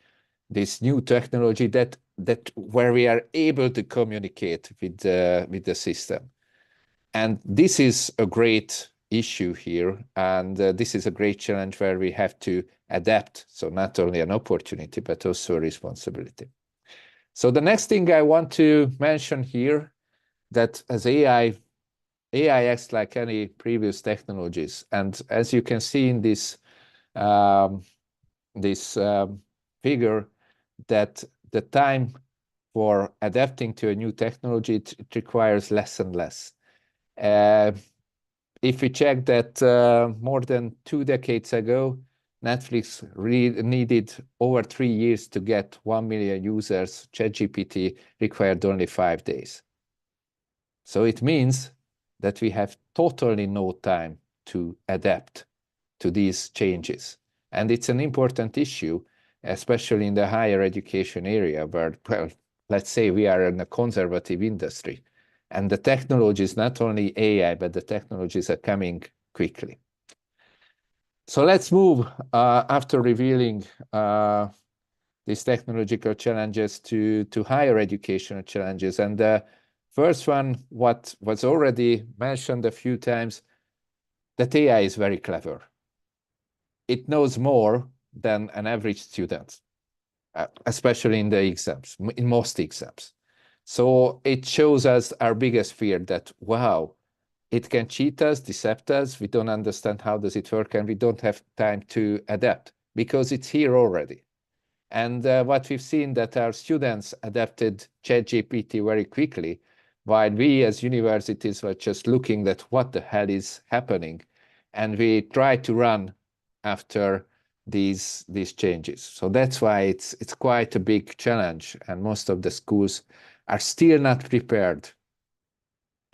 this new technology that where we are able to communicate with the system. And this is a great issue here. And this is a great challenge where we have to adapt. So not only an opportunity, but also a responsibility. So the next thing I want to mention here, that as AI acts like any previous technologies. And as you can see in this figure, that the time for adapting to a new technology, it requires less and less. If we check that more than 2 decades ago, Netflix needed over 3 years to get 1 million users. ChatGPT required only 5 days. So it means that we have totally no time to adapt to these changes. And it's an important issue, especially in the higher education area where, well, let's say we are in a conservative industry. And the technology is not only AI, but the technologies are coming quickly. So let's move after revealing these technological challenges to higher educational challenges. And the first one, what was already mentioned a few times, that AI is very clever. It knows more than an average student, especially in the exams, in most exams. So it shows us our biggest fear that, wow, it can cheat us, deceive us, we don't understand how does it work, and we don't have time to adapt because it's here already. And what we've seen that our students adapted ChatGPT very quickly, while we as universities were just looking at what the hell is happening. And we try to run after these changes. So that's why it's quite a big challenge. And most of the schools are still not prepared,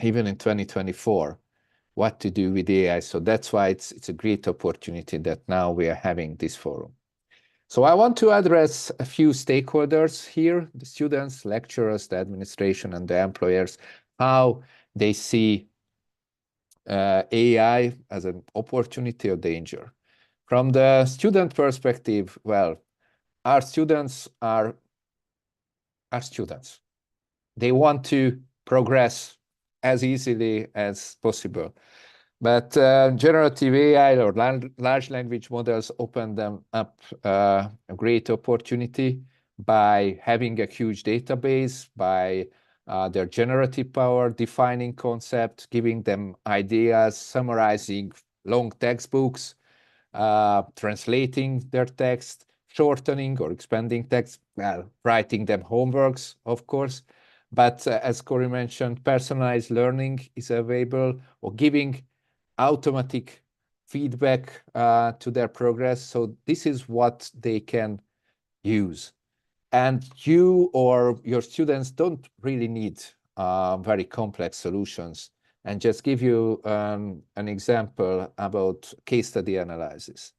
even in 2024, what to do with AI. So that's why it's a great opportunity that now we are having this forum. So I want to address a few stakeholders here, the students, lecturers, the administration, and the employers, how they see AI as an opportunity or danger. From the student perspective, well, our students are students. They want to progress as easily as possible. But generative AI or large language models open them up a great opportunity by having a huge database, by their generative power, defining concepts, giving them ideas, summarizing long textbooks, translating their text, shortening or expanding text, well, writing them homeworks, of course. But as Corey mentioned, personalized learning is available, or giving automatic feedback to their progress. So this is what they can use. And you or your students don't really need very complex solutions. And just give you an example about case study analysis.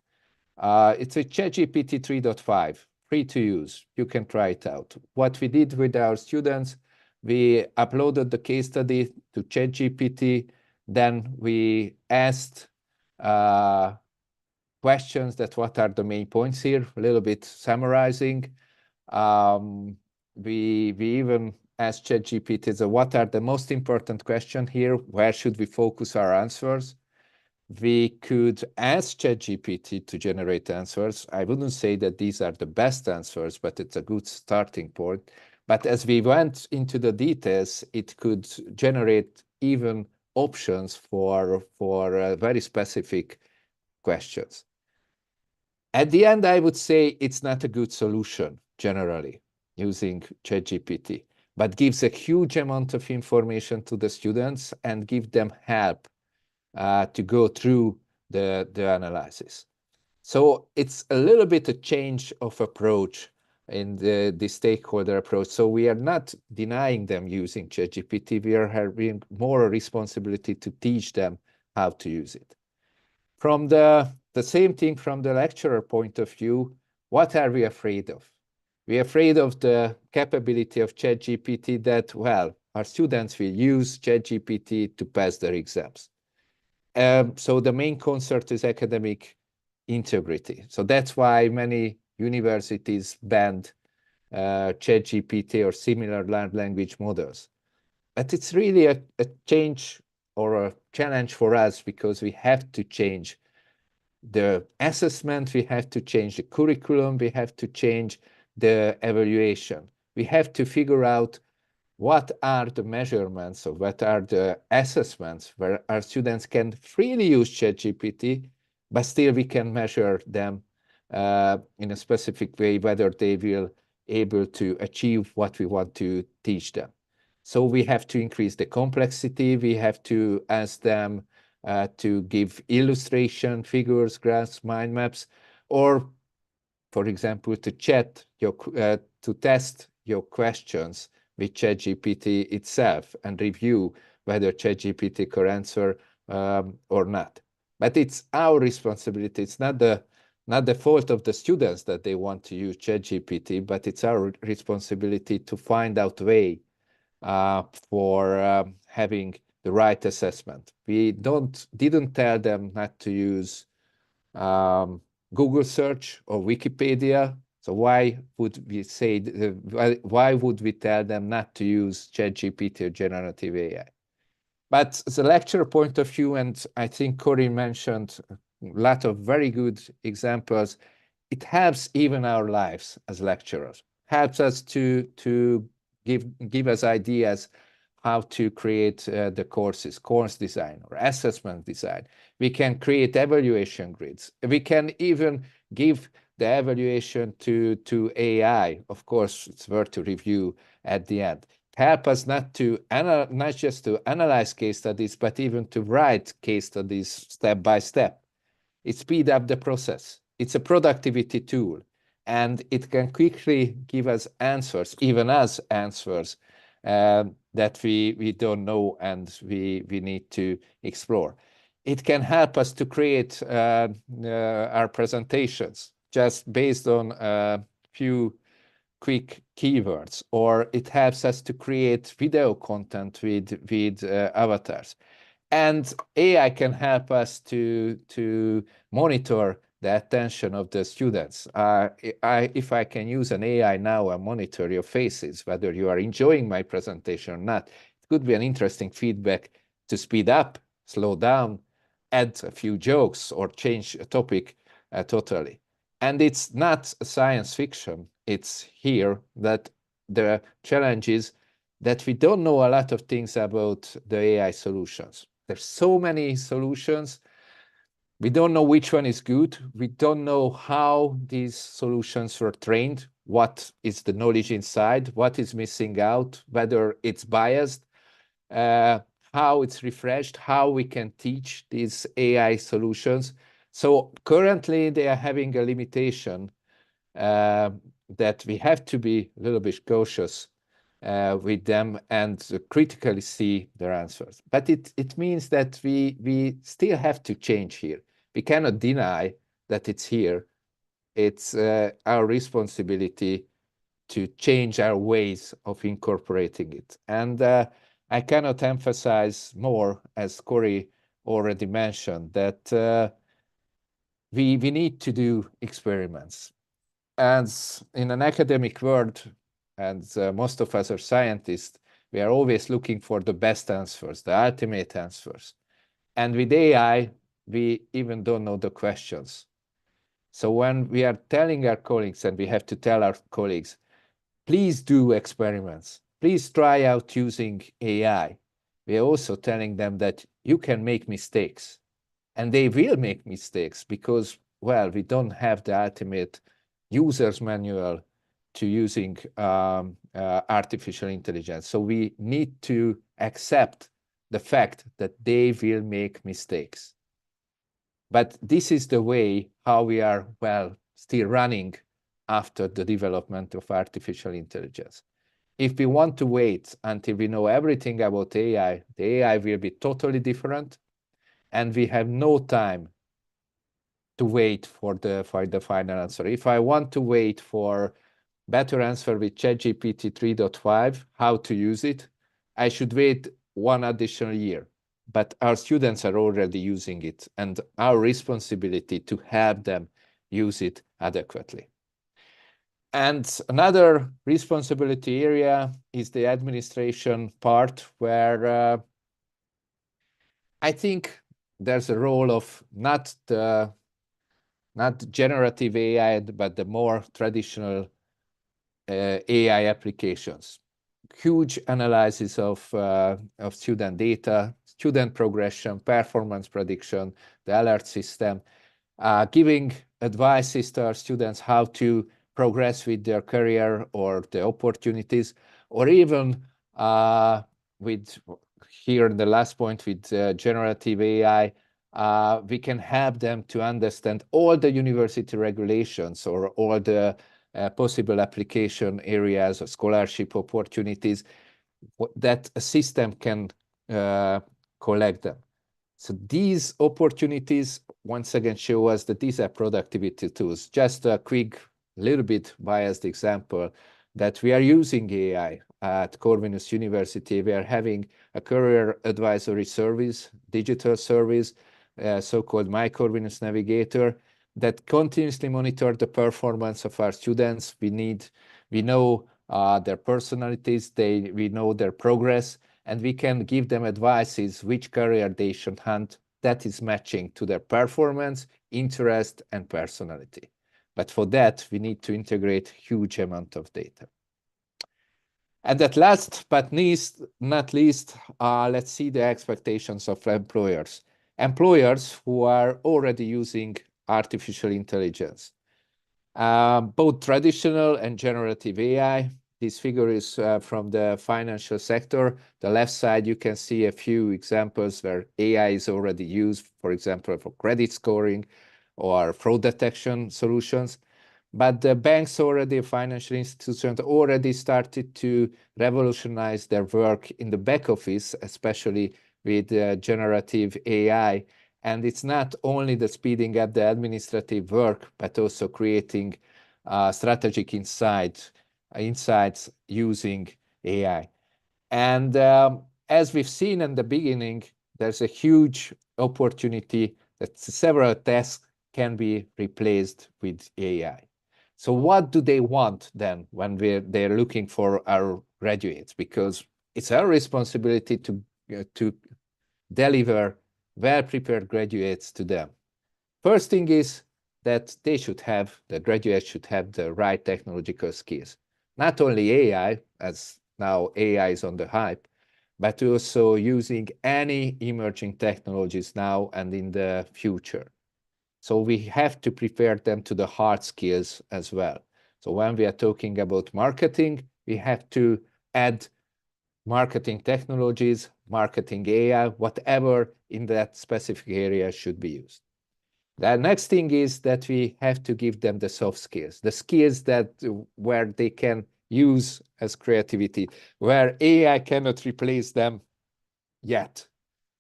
It's a ChatGPT 3.5, free to use. You can try it out. What we did with our students, we uploaded the case study to ChatGPT. Then we asked questions that what are the main points here, a little bit summarizing. We even asked ChatGPT, so what are the most important questions here? Where should we focus our answers? We could ask ChatGPT to generate answers. I wouldn't say that these are the best answers, but it's a good starting point. But as we went into the details, it could generate even options for very specific questions. At the end, I would say it's not a good solution generally using ChatGPT, but gives a huge amount of information to the students and give them help to go through the analysis. So it's a little bit a change of approach in the stakeholder approach. So we are not denying them using ChatGPT. We are having more responsibility to teach them how to use it. From the same thing from the lecturer point of view, what are we afraid of? We're afraid of the capability of ChatGPT that, well, our students will use ChatGPT to pass their exams. So the main concern is academic integrity. So that's why many universities banned ChatGPT or similar large language models. But it's really a change or a challenge for us because we have to change the assessment, we have to change the curriculum, we have to change the evaluation. We have to figure out what are the measurements or what are the assessments where our students can freely use ChatGPT, but still we can measure them in a specific way, whether they will able to achieve what we want to teach them. So we have to increase the complexity. We have to ask them to give illustration, figures, graphs, mind maps, or, for example, to chat your to test your questions with ChatGPT itself and review whether ChatGPT can answer or not. But it's our responsibility. It's not the fault of the students that they want to use ChatGPT, but it's our responsibility to find out a way for having the right assessment. We didn't tell them not to use Google search or Wikipedia. So why would we say, why would we tell them not to use ChatGPT or generative AI? But the lecturer point of view, and I think Corey mentioned a lot of very good examples, it helps even our lives as lecturers, helps us to give us ideas how to create the courses, course design or assessment design. We can create evaluation grids. We can even give the evaluation to AI, of course, it's worth to review at the end. Help us not just to analyze case studies, but even to write case studies step by step. It speeds up the process. It's a productivity tool, and it can quickly give us answers, even us answers that we don't know and we need to explore. It can help us to create our presentations just based on a few quick keywords, or it helps us to create video content with avatars. And AI can help us to monitor the attention of the students. If I can use an AI now and monitor your faces, whether you are enjoying my presentation or not, it could be an interesting feedback to speed up, slow down, add a few jokes, or change a topic totally. And it's not science fiction. It's here that the challenge is that we don't know a lot of things about the AI solutions. There's so many solutions. We don't know which one is good. We don't know how these solutions were trained, what is the knowledge inside, what is missing out, whether it's biased, how it's refreshed, how we can teach these AI solutions. So currently they are having a limitation that we have to be a little bit cautious with them and critically see their answers. But it means that we still have to change here. We cannot deny that it's here. It's our responsibility to change our ways of incorporating it. And I cannot emphasize more, as Corey already mentioned, that we need to do experiments. And in an academic world, and most of us are scientists, we are always looking for the best answers, the ultimate answers. And with AI, we even don't know the questions. So when we are telling our colleagues, and we have to tell our colleagues, please do experiments, please try out using AI, we are also telling them that you can make mistakes. And they will make mistakes because, well, we don't have the ultimate user's manual to using artificial intelligence. So we need to accept the fact that they will make mistakes. But this is the way how we are, well, still running after the development of artificial intelligence. If we want to wait until we know everything about AI, the AI will be totally different, and we have no time to wait for the final answer. If I want to wait for better answer with ChatGPT 3.5, how to use it, I should wait one additional year. But our students are already using it, and our responsibility to help them use it adequately. And another responsibility area is the administration part, where I think there's a role of not generative AI, but the more traditional AI applications. Huge analysis of student data, student progression, performance prediction, the alert system, giving advices to our students how to progress with their career or the opportunities, or even with here the last point with generative AI, we can help them to understand all the university regulations or all the possible application areas or scholarship opportunities that a system can collect them. So these opportunities, once again, show us that these are productivity tools. Just a quick, little bit biased example that we are using AI at Corvinus University. We are having a career advisory service, digital service, so-called My Corvinus Navigator, that continuously monitor the performance of our students. We know their personalities, we know their progress, and we can give them advices which career they should hunt that is matching to their performance, interest, and personality. But for that, we need to integrate huge amount of data. And at last but not least, let's see the expectations of employers. Employers who are already using artificial intelligence. both traditional and generative AI. This figure is from the financial sector. The left side, you can see a few examples where AI is already used, for example, for credit scoring or fraud detection solutions. But the banks already, financial institutions already started to revolutionize their work in the back office, especially with generative AI. And it's not only the speeding up the administrative work, but also creating strategic insights using AI. And as we've seen in the beginning, there's a huge opportunity that several tasks can be replaced with AI. So what do they want then when they're looking for our graduates? Because it's our responsibility to deliver well-prepared graduates to them. First thing is that the graduates should have the right technological skills. Not only AI, as now AI is on the hype, but also using any emerging technologies now and in the future. So we have to prepare them to the hard skills as well. So when we are talking about marketing, we have to add marketing technologies, marketing AI, whatever in that specific area should be used. The next thing is that we have to give them the soft skills, the skills that where they can use as creativity, where AI cannot replace them yet.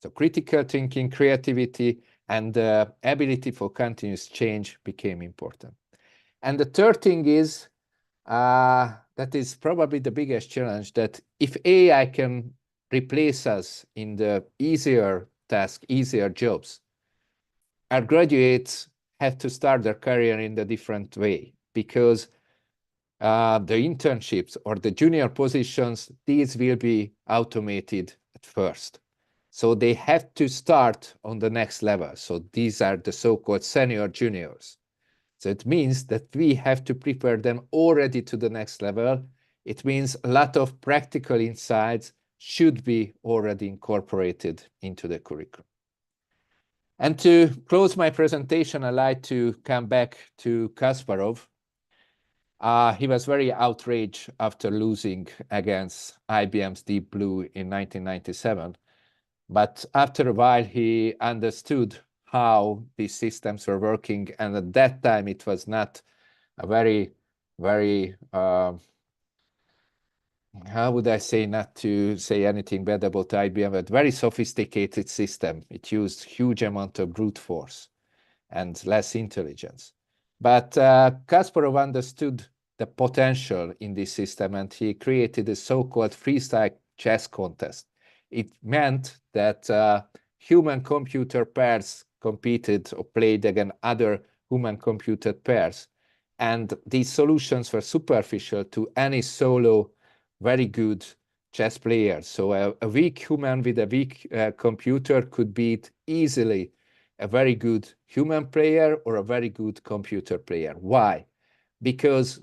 So critical thinking, creativity, and the ability for continuous change became important. And the third thing is, that is probably the biggest challenge, that if AI can replace us in the easier task, easier jobs, our graduates have to start their career in a different way, because the internships or the junior positions, these will be automated at first. So they have to start on the next level. So these are the so-called senior juniors. So it means that we have to prepare them already to the next level. It means a lot of practical insights should be already incorporated into the curriculum. And to close my presentation, I'd like to come back to Kasparov. He was very outraged after losing against IBM's Deep Blue in 1997. But after a while, he understood how these systems were working. And at that time, it was not a very, how would I say, not to say anything bad about IBM, but very sophisticated system. It used huge amount of brute force and less intelligence. But Kasparov understood the potential in this system, and he created a so-called freestyle chess contest. It meant that human-computer pairs competed or played against other human-computer pairs. And these solutions were superficial to any solo, very good chess player. So a weak human with a weak computer could beat easily a very good human player or a very good computer player. Why? Because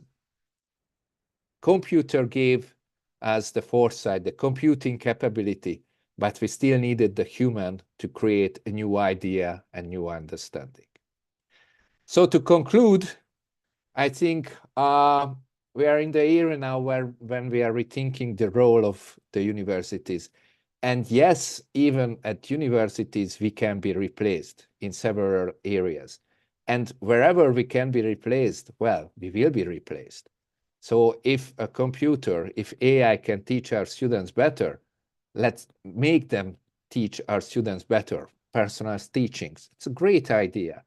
computer gave us the foresight, the computing capability, but we still needed the human to create a new idea and new understanding. So to conclude, I think we are in the era now when we are rethinking the role of the universities. And yes, even at universities, we can be replaced in several areas. And wherever we can be replaced, well, we will be replaced. So if a computer, if AI can teach our students better, let's make them teach our students better, personalized teachings. It's a great idea,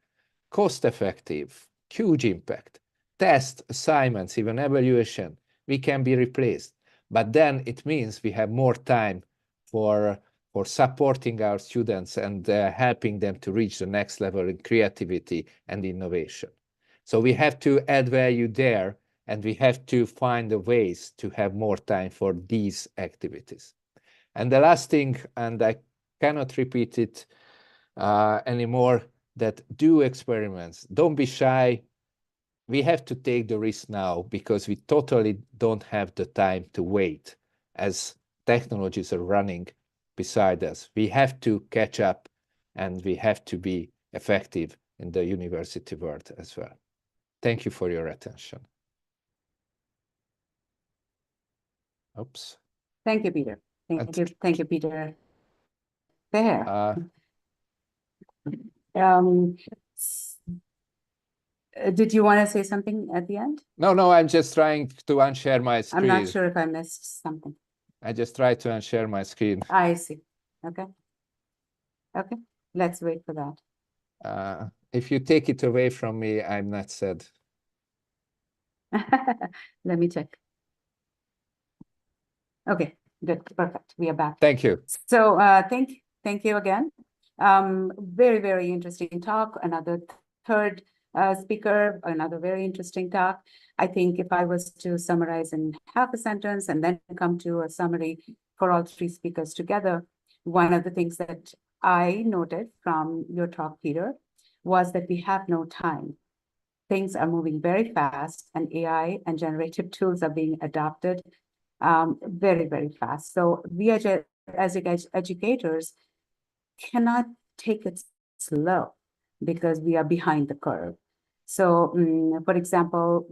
cost-effective, huge impact. Test, assignments, even evaluation, we can be replaced. But then it means we have more time for supporting our students and helping them to reach the next level in creativity and innovation. So we have to add value there, and we have to find the ways to have more time for these activities. And the last thing, and I cannot repeat it anymore, that do experiments. Don't be shy. We have to take the risk now because we totally don't have the time to wait as technologies are running beside us. We have to catch up, and we have to be effective in the university world as well. Thank you for your attention. Oops. Thank you, Peter. Thank you, Peter. There. S- did you want to say something at the end? No, I'm just trying to unshare my screen. I'm not sure if I missed something. I just tried to unshare my screen. I see. Okay. Okay. Let's wait for that. If you take it away from me, I'm not sad. Let me check. Okay, good, perfect. We are back. Thank you. So thank you again. Very, very interesting talk. Another third speaker, another very interesting talk. I think if I was to summarize in half a sentence and then come to a summary for all three speakers together, one of the things that I noted from your talk, Peter, was that we have no time. Things are moving very fast, and AI and generative tools are being adopted very, very fast. So we as educators cannot take it slow because we are behind the curve. So, for example,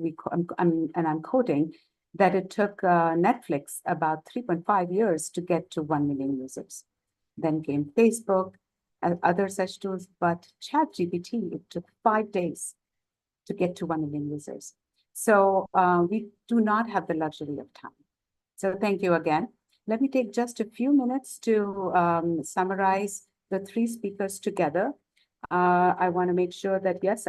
I'm quoting that it took Netflix about 3.5 years to get to 1 million users. Then came Facebook and other such tools, but ChatGPT, it took 5 days to get to 1 million users. So we do not have the luxury of time. So thank you again. Let me take just a few minutes to summarize the three speakers together. I want to make sure that, yes,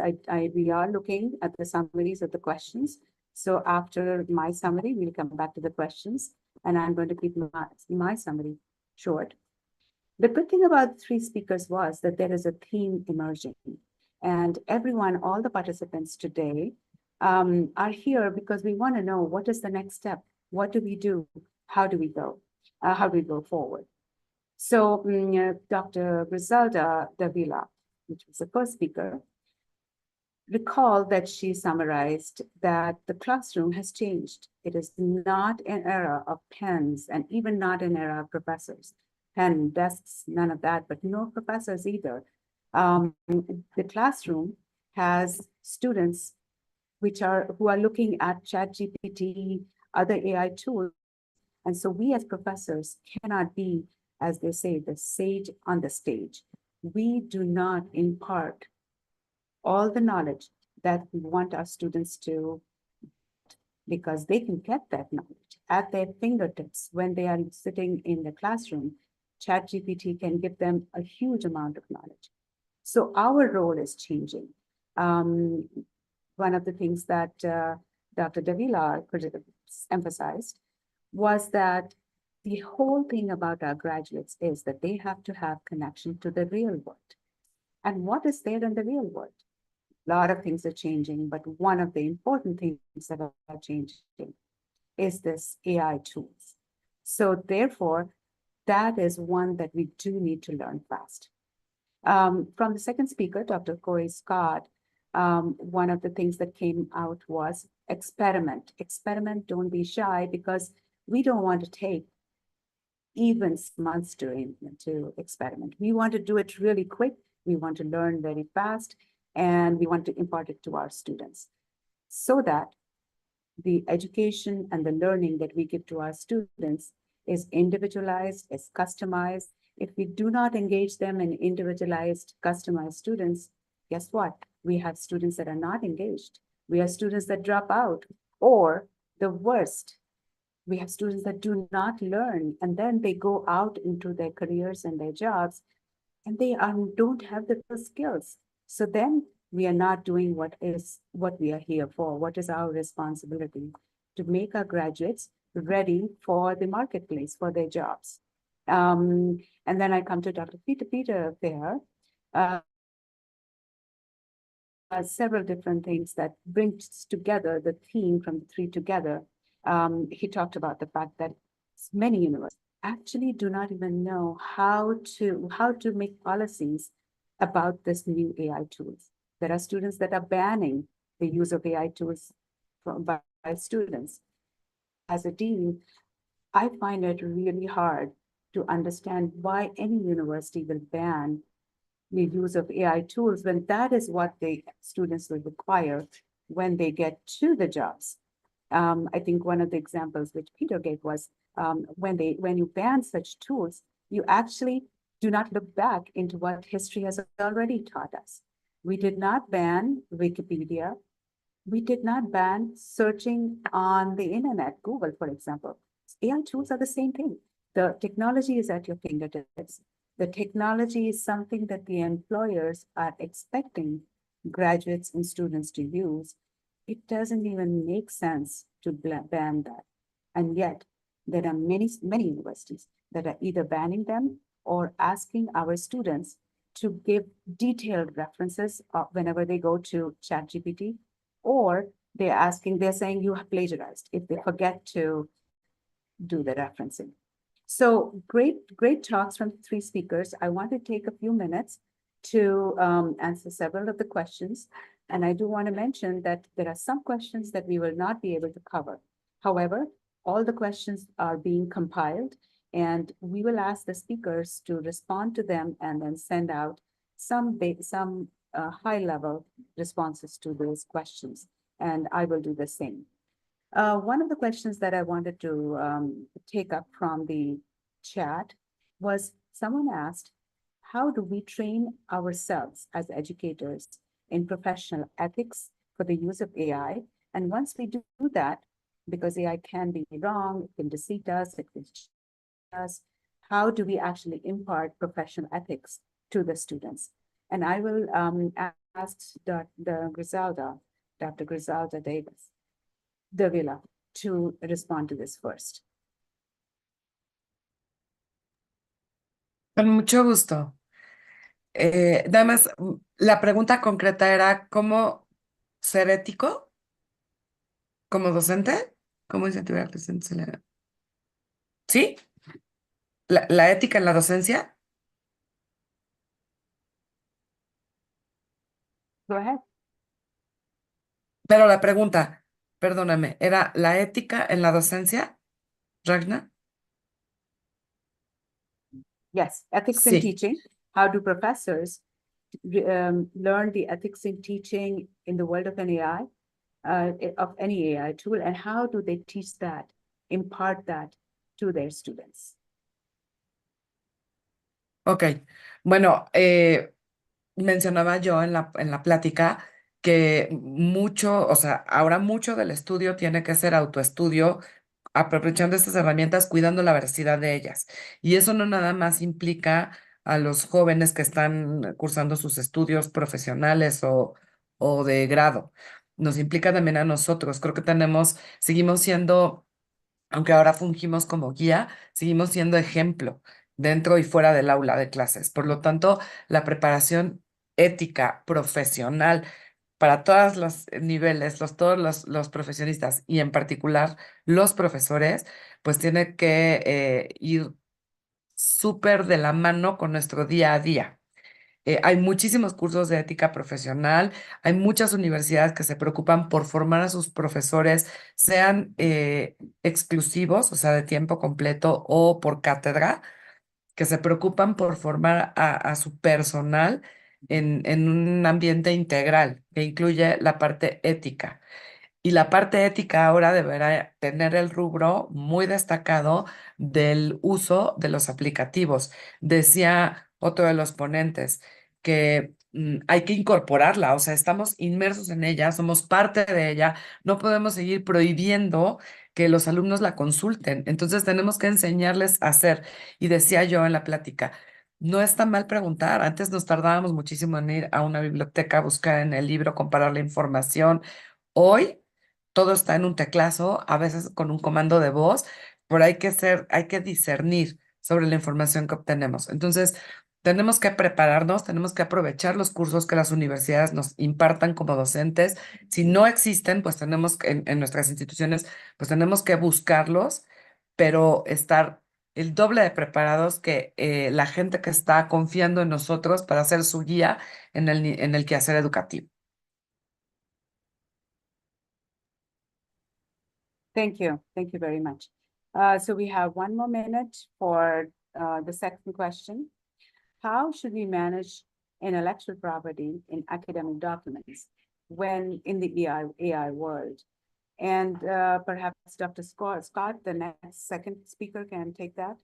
we are looking at the summaries of the questions. So after my summary, we'll come back to the questions, and I'm going to keep my summary short. The good thing about three speakers was that there is a theme emerging, and everyone, all the participants today are here because we want to know what is the next step. What do we do? How do we go? How do we go forward? So Dr. Griselda Davila, which was the first speaker, recalled that she summarized that the classroom has changed. It is not an era of pens and even not an era of professors. Pen, desks, none of that, but no professors either. The classroom has students who are looking at ChatGPT, other AI tools. And so we as professors cannot be, as they say, the sage on the stage. We do not impart all the knowledge that we want our students to, because they can get that knowledge at their fingertips when they are sitting in the classroom. ChatGPT can give them a huge amount of knowledge. So our role is changing. One of the things that Dr. Davila emphasized was that the whole thing about our graduates is that they have to have connection to the real world. And what is there in the real world? A lot of things are changing, but one of the important things that are changing is this AI tools. So therefore, that is one that we do need to learn fast. From the second speaker, Dr. Corey Scott, one of the things that came out was experiment. Experiment, don't be shy, because we don't want to take even months to experiment. We want to do it really quick. We want to learn very fast, and we want to impart it to our students so that the education and the learning that we give to our students is individualized, is customized. If we do not engage them in individualized, customized students, guess what? We have students that are not engaged. We have students that drop out, or the worst, we have students that do not learn, and then they go out into their careers and their jobs, and they don't have the skills. So then we are not doing what we are here for. What is our responsibility? To make our graduates ready for the marketplace, for their jobs. And then I come to Dr. Peter Fair. Several different things that brings together the theme from the three together. He talked about the fact that many universities actually do not even know how to make policies about this new AI tools. There are students that are banning the use of AI tools by students. As a dean, I find it really hard to understand why any university will ban the use of AI tools when that is what the students will require when they get to the jobs. I think one of the examples which Peter gave was when you ban such tools, you actually do not look back into what history has already taught us. We did not ban Wikipedia. We did not ban searching on the internet, Google, for example. AI tools are the same thing. The technology is at your fingertips. The technology is something that the employers are expecting graduates and students to use. It doesn't even make sense to ban that. And yet, there are many universities that are either banning them or asking our students to give detailed references whenever they go to ChatGPT, or they're saying you have plagiarized if they forget to do the referencing. So great talks from three speakers. I want to take a few minutes to answer several of the questions. And I do want to mention that there are some questions that we will not be able to cover. However, all the questions are being compiled, and we will ask the speakers to respond to them and then send out some high-level responses to those questions. And I will do the same. One of the questions that I wanted to take up from the chat was someone asked, how do we train ourselves as educators in professional ethics for the use of AI? And once we do that, because AI can be wrong, it can deceive us, it can cheat us, how do we actually impart professional ethics to the students? And I will ask Dr. Griselda Davis, Davila, to respond to this first. Con mucho gusto. Nada más, la pregunta concreta era ¿cómo ser ético como docente? ¿Cómo incentivar a los docentes? ¿Sí? ¿La ética en la docencia? Go ahead. Pero la pregunta, perdóname, ¿era la ética en la docencia, Ragnar? Yes, ethics in Sí. teaching. How do professors learn the ethics in teaching in the world of an AI, of any AI tool, and how do they teach that, impart that to their students? Ok, bueno, mencionaba yo en la plática que mucho, o sea, ahora mucho del estudio tiene que ser autoestudio, aprovechando estas herramientas, cuidando la veracidad de ellas. Y eso no nada más implica a los jóvenes que están cursando sus estudios profesionales o de grado. Nos implica también a nosotros. Creo que seguimos siendo, aunque ahora fungimos como guía, seguimos siendo ejemplo dentro y fuera del aula de clases. Por lo tanto, la preparación ética, profesional, para todos los niveles, todos los profesionistas y en particular los profesores, pues tiene que ir súper de la mano con nuestro día a día. Hay muchísimos cursos de ética profesional, hay muchas universidades que se preocupan por formar a sus profesores, sean exclusivos, o sea, de tiempo completo o por cátedra, que se preocupan por formar a su personal en un ambiente integral que incluye la parte ética. Y la parte ética ahora deberá tener el rubro muy destacado del uso de los aplicativos. Decía otro de los ponentes que hay que incorporarla, o sea, estamos inmersos en ella, somos parte de ella, no podemos seguir prohibiendo que los alumnos la consulten. Entonces tenemos que enseñarles a hacer. Y decía yo en la plática, no está mal preguntar. Antes nos tardábamos muchísimo en ir a una biblioteca, buscar en el libro, comparar la información. Hoy todo está en un teclazo, a veces con un comando de voz, pero hay que discernir sobre la información que obtenemos. Entonces, tenemos que prepararnos, tenemos que aprovechar los cursos que las universidades nos impartan como docentes. Si no existen, pues tenemos que, en nuestras instituciones, pues tenemos que buscarlos, pero estar el doble de preparados que la gente que está confiando en nosotros para ser su guía en el quehacer educativo. Thank you very much. So we have one more minute for the second question. How should we manage intellectual property in academic documents? when in the AI world. And perhaps Dr. Scott, the next second speaker, can take that.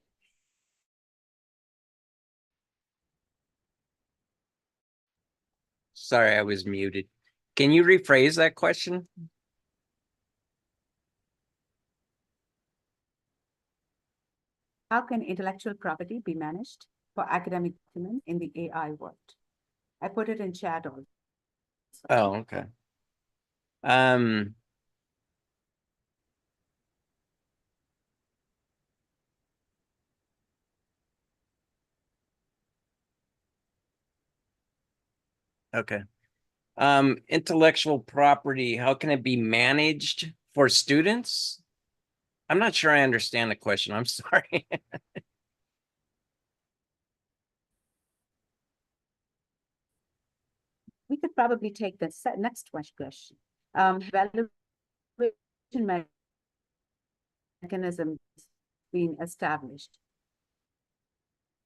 Sorry, I was muted. Can you rephrase that question? How can intellectual property be managed for academic documents in the AI world? I put it in chat also. Oh, okay. Um, okay. Intellectual property, how can it be managed for students? I'm not sure I understand the question. I'm sorry. We could probably take the next question. Valuation mechanism being established.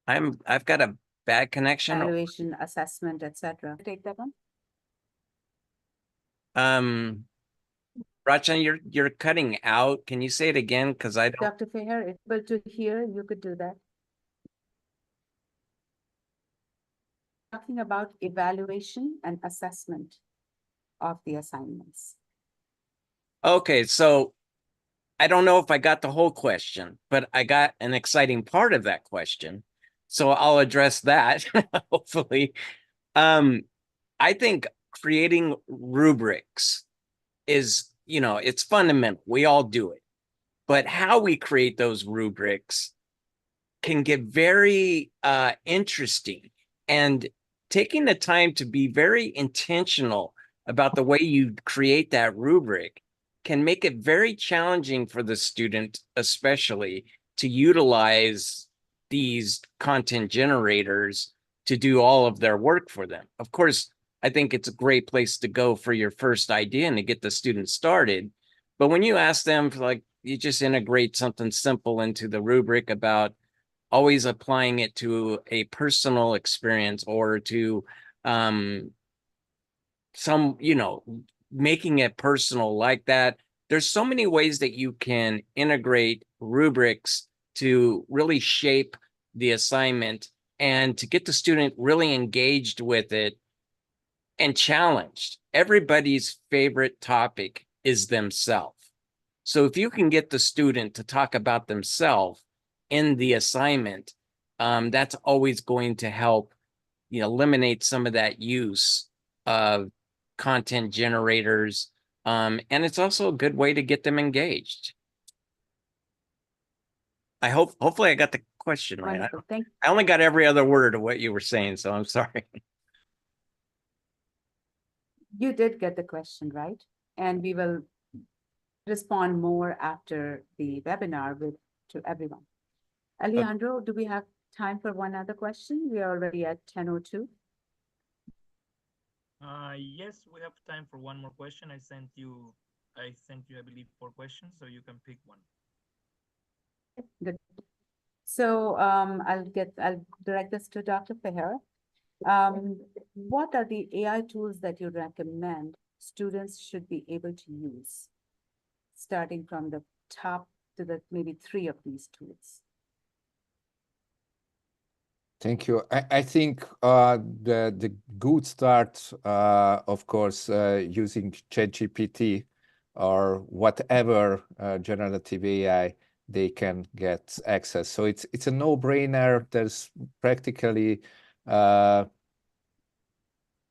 I've got a bad connection. Evaluation, assessment, etc. Take that one. Rachan, you're cutting out. Can you say it again? Because I don't. Dr. Feher, if able to hear, you could do that. Talking about evaluation and assessment of the assignments. Okay, so I don't know if I got the whole question, but I got an exciting part of that question. So I'll address that, hopefully. I think creating rubrics is, it's fundamental. We all do it. But how we create those rubrics can get very interesting. And taking the time to be very intentional about the way you create that rubric can make it very challenging for the student, especially, to utilize these content generators to do all of their work for them. Of course, I think it's a great place to go for your first idea and to get the student started. But when you ask them, like, you just integrate something simple into the rubric about always applying it to a personal experience or to some, making it personal like that. There's so many ways that you can integrate rubrics to really shape the assignment and to get the student really engaged with it and challenged. Everybody's favorite topic is themselves. So if you can get the student to talk about themselves in the assignment, that's always going to help, eliminate some of that use of content generators. And it's also a good way to get them engaged. Hopefully I got the question right. Wonderful. I only got every other word of what you were saying, so I'm sorry. You did get the question right, and we will respond more after the webinar to everyone. Alejandro, do we have time for one other question? We are already at 10:02. Yes, we have time for one more question. I sent you, I believe, 4 questions, so you can pick one. Good. So I'll direct this to Dr. Feher. What are the AI tools that you recommend students should be able to use, starting from the top to the maybe 3 of these tools? Thank you. I think the good start, of course, using ChatGPT or whatever generative AI they can get access. So it's a no-brainer. There's practically not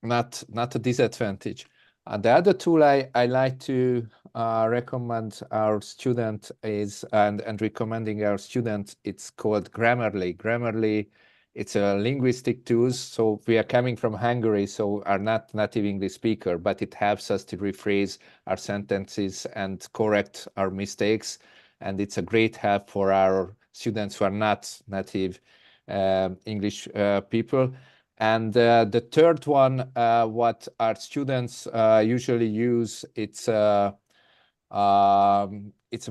a disadvantage. And the other tool I like to recommend our student is and recommending our students, it's called Grammarly. Grammarly, it's a linguistic tool. So we are coming from Hungary, so are not native English speaker, but it helps us to rephrase our sentences and correct our mistakes. And it's a great help for our students who are not native English people. And the third one, what our students usually use, it's a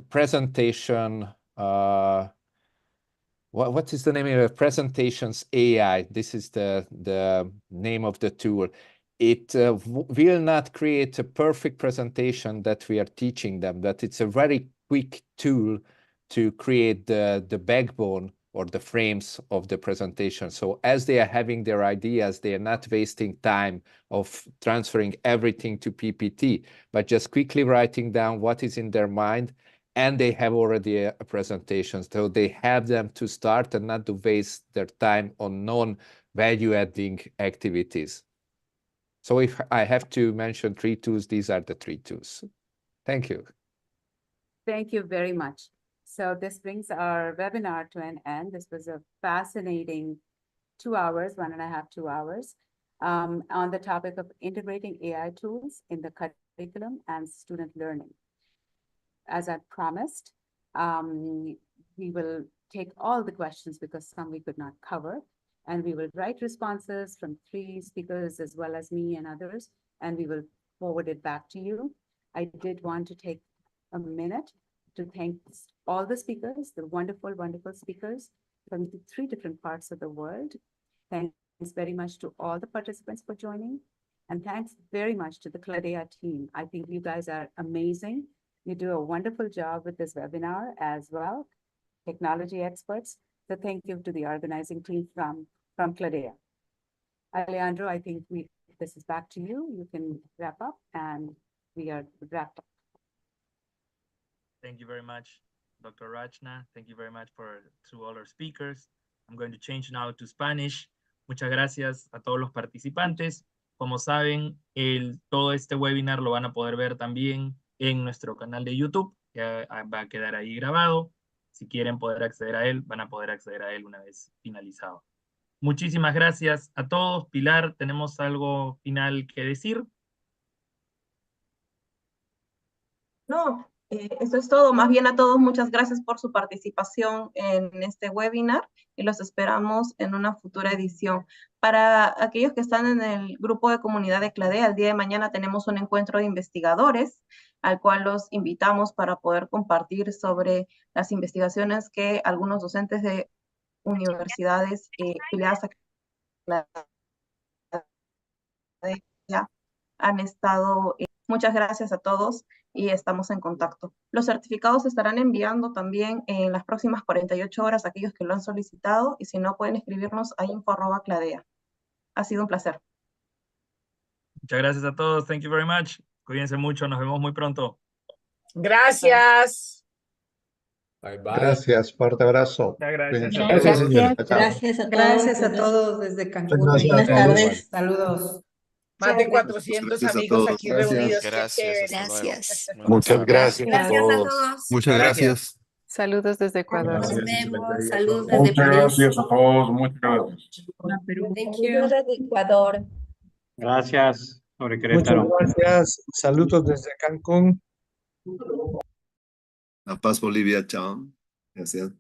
presentation. What is the name of it? Presentations AI. This is the name of the tool. it will not create a perfect presentation that we are teaching them, that it's a very quick tool to create the backbone or the frames of the presentation. So as they are having their ideas, they are not wasting time of transferring everything to PPT, but just quickly writing down what is in their mind, and they have already a presentation. So they have them to start and not to waste their time on non-value-adding activities. So if I have to mention 3 tools, these are the 3 tools. Thank you. Thank you very much. So this brings our webinar to an end. This was a fascinating 2 hours, 1.5, 2 hours, on the topic of integrating AI tools in the curriculum and student learning. As I promised, we will take all the questions because some we could not cover, and we will write responses from 3 speakers as well as me and others, and we will forward it back to you. I did want to take a minute to thank all the speakers, the wonderful, wonderful speakers from the 3 different parts of the world. Thanks very much to all the participants for joining. And thanks very much to the Cladea team. I think you guys are amazing. You do a wonderful job with this webinar as well, technology experts. So thank you to the organizing team from Cladea. Alejandro, I think this is back to you. You can wrap up, and we are wrapped up. Thank you very much, Dr. Rachna. Thank you very much to all our speakers. I'm going to change now to Spanish. Muchas gracias a todos los participantes. Como saben, todo este webinar lo van a poder ver también en nuestro canal de YouTube, que va a quedar ahí grabado. Si quieren poder acceder a él, van a poder acceder a él una vez finalizado. Muchísimas gracias a todos. Pilar, ¿tenemos algo final que decir? No, eso es todo. Más bien a todos, muchas gracias por su participación en este webinar y los esperamos en una futura edición. Para aquellos que están en el grupo de comunidad de Cladea, el día de mañana tenemos un encuentro de investigadores al cual los invitamos para poder compartir sobre las investigaciones que algunos docentes de universidades afiliadas a Cladea han estado. Muchas gracias a todos y estamos en contacto. Los certificados se estarán enviando también en las próximas 48 horas a aquellos que lo han solicitado, y si no pueden escribirnos a info@cladea. Ha sido un placer. Muchas gracias a todos. Thank you very much. Cuídense mucho. Nos vemos muy pronto. Gracias. Bye, bye. Gracias, fuerte abrazo. Muchas gracias. Cuídense. Gracias, Chao. Gracias a todos. Gracias a todos desde Cancún. Muchas Buenas gracias. tardes. Saludos. Más de 400 Gracias a amigos todos. aquí Gracias. reunidos. Qué Gracias, chévere. hasta luego. Gracias. Muchas gracias a Gracias a todos. todos. Muchas gracias. Saludos desde Ecuador. Nos Gracias. vemos. Saludos desde Muchas París. gracias a todos. Muchas gracias. Thank you. Desde Ecuador. Gracias sobre Muchas Querétaro. gracias. Saludos desde Cancún. La Paz, Bolivia. Chao. Gracias.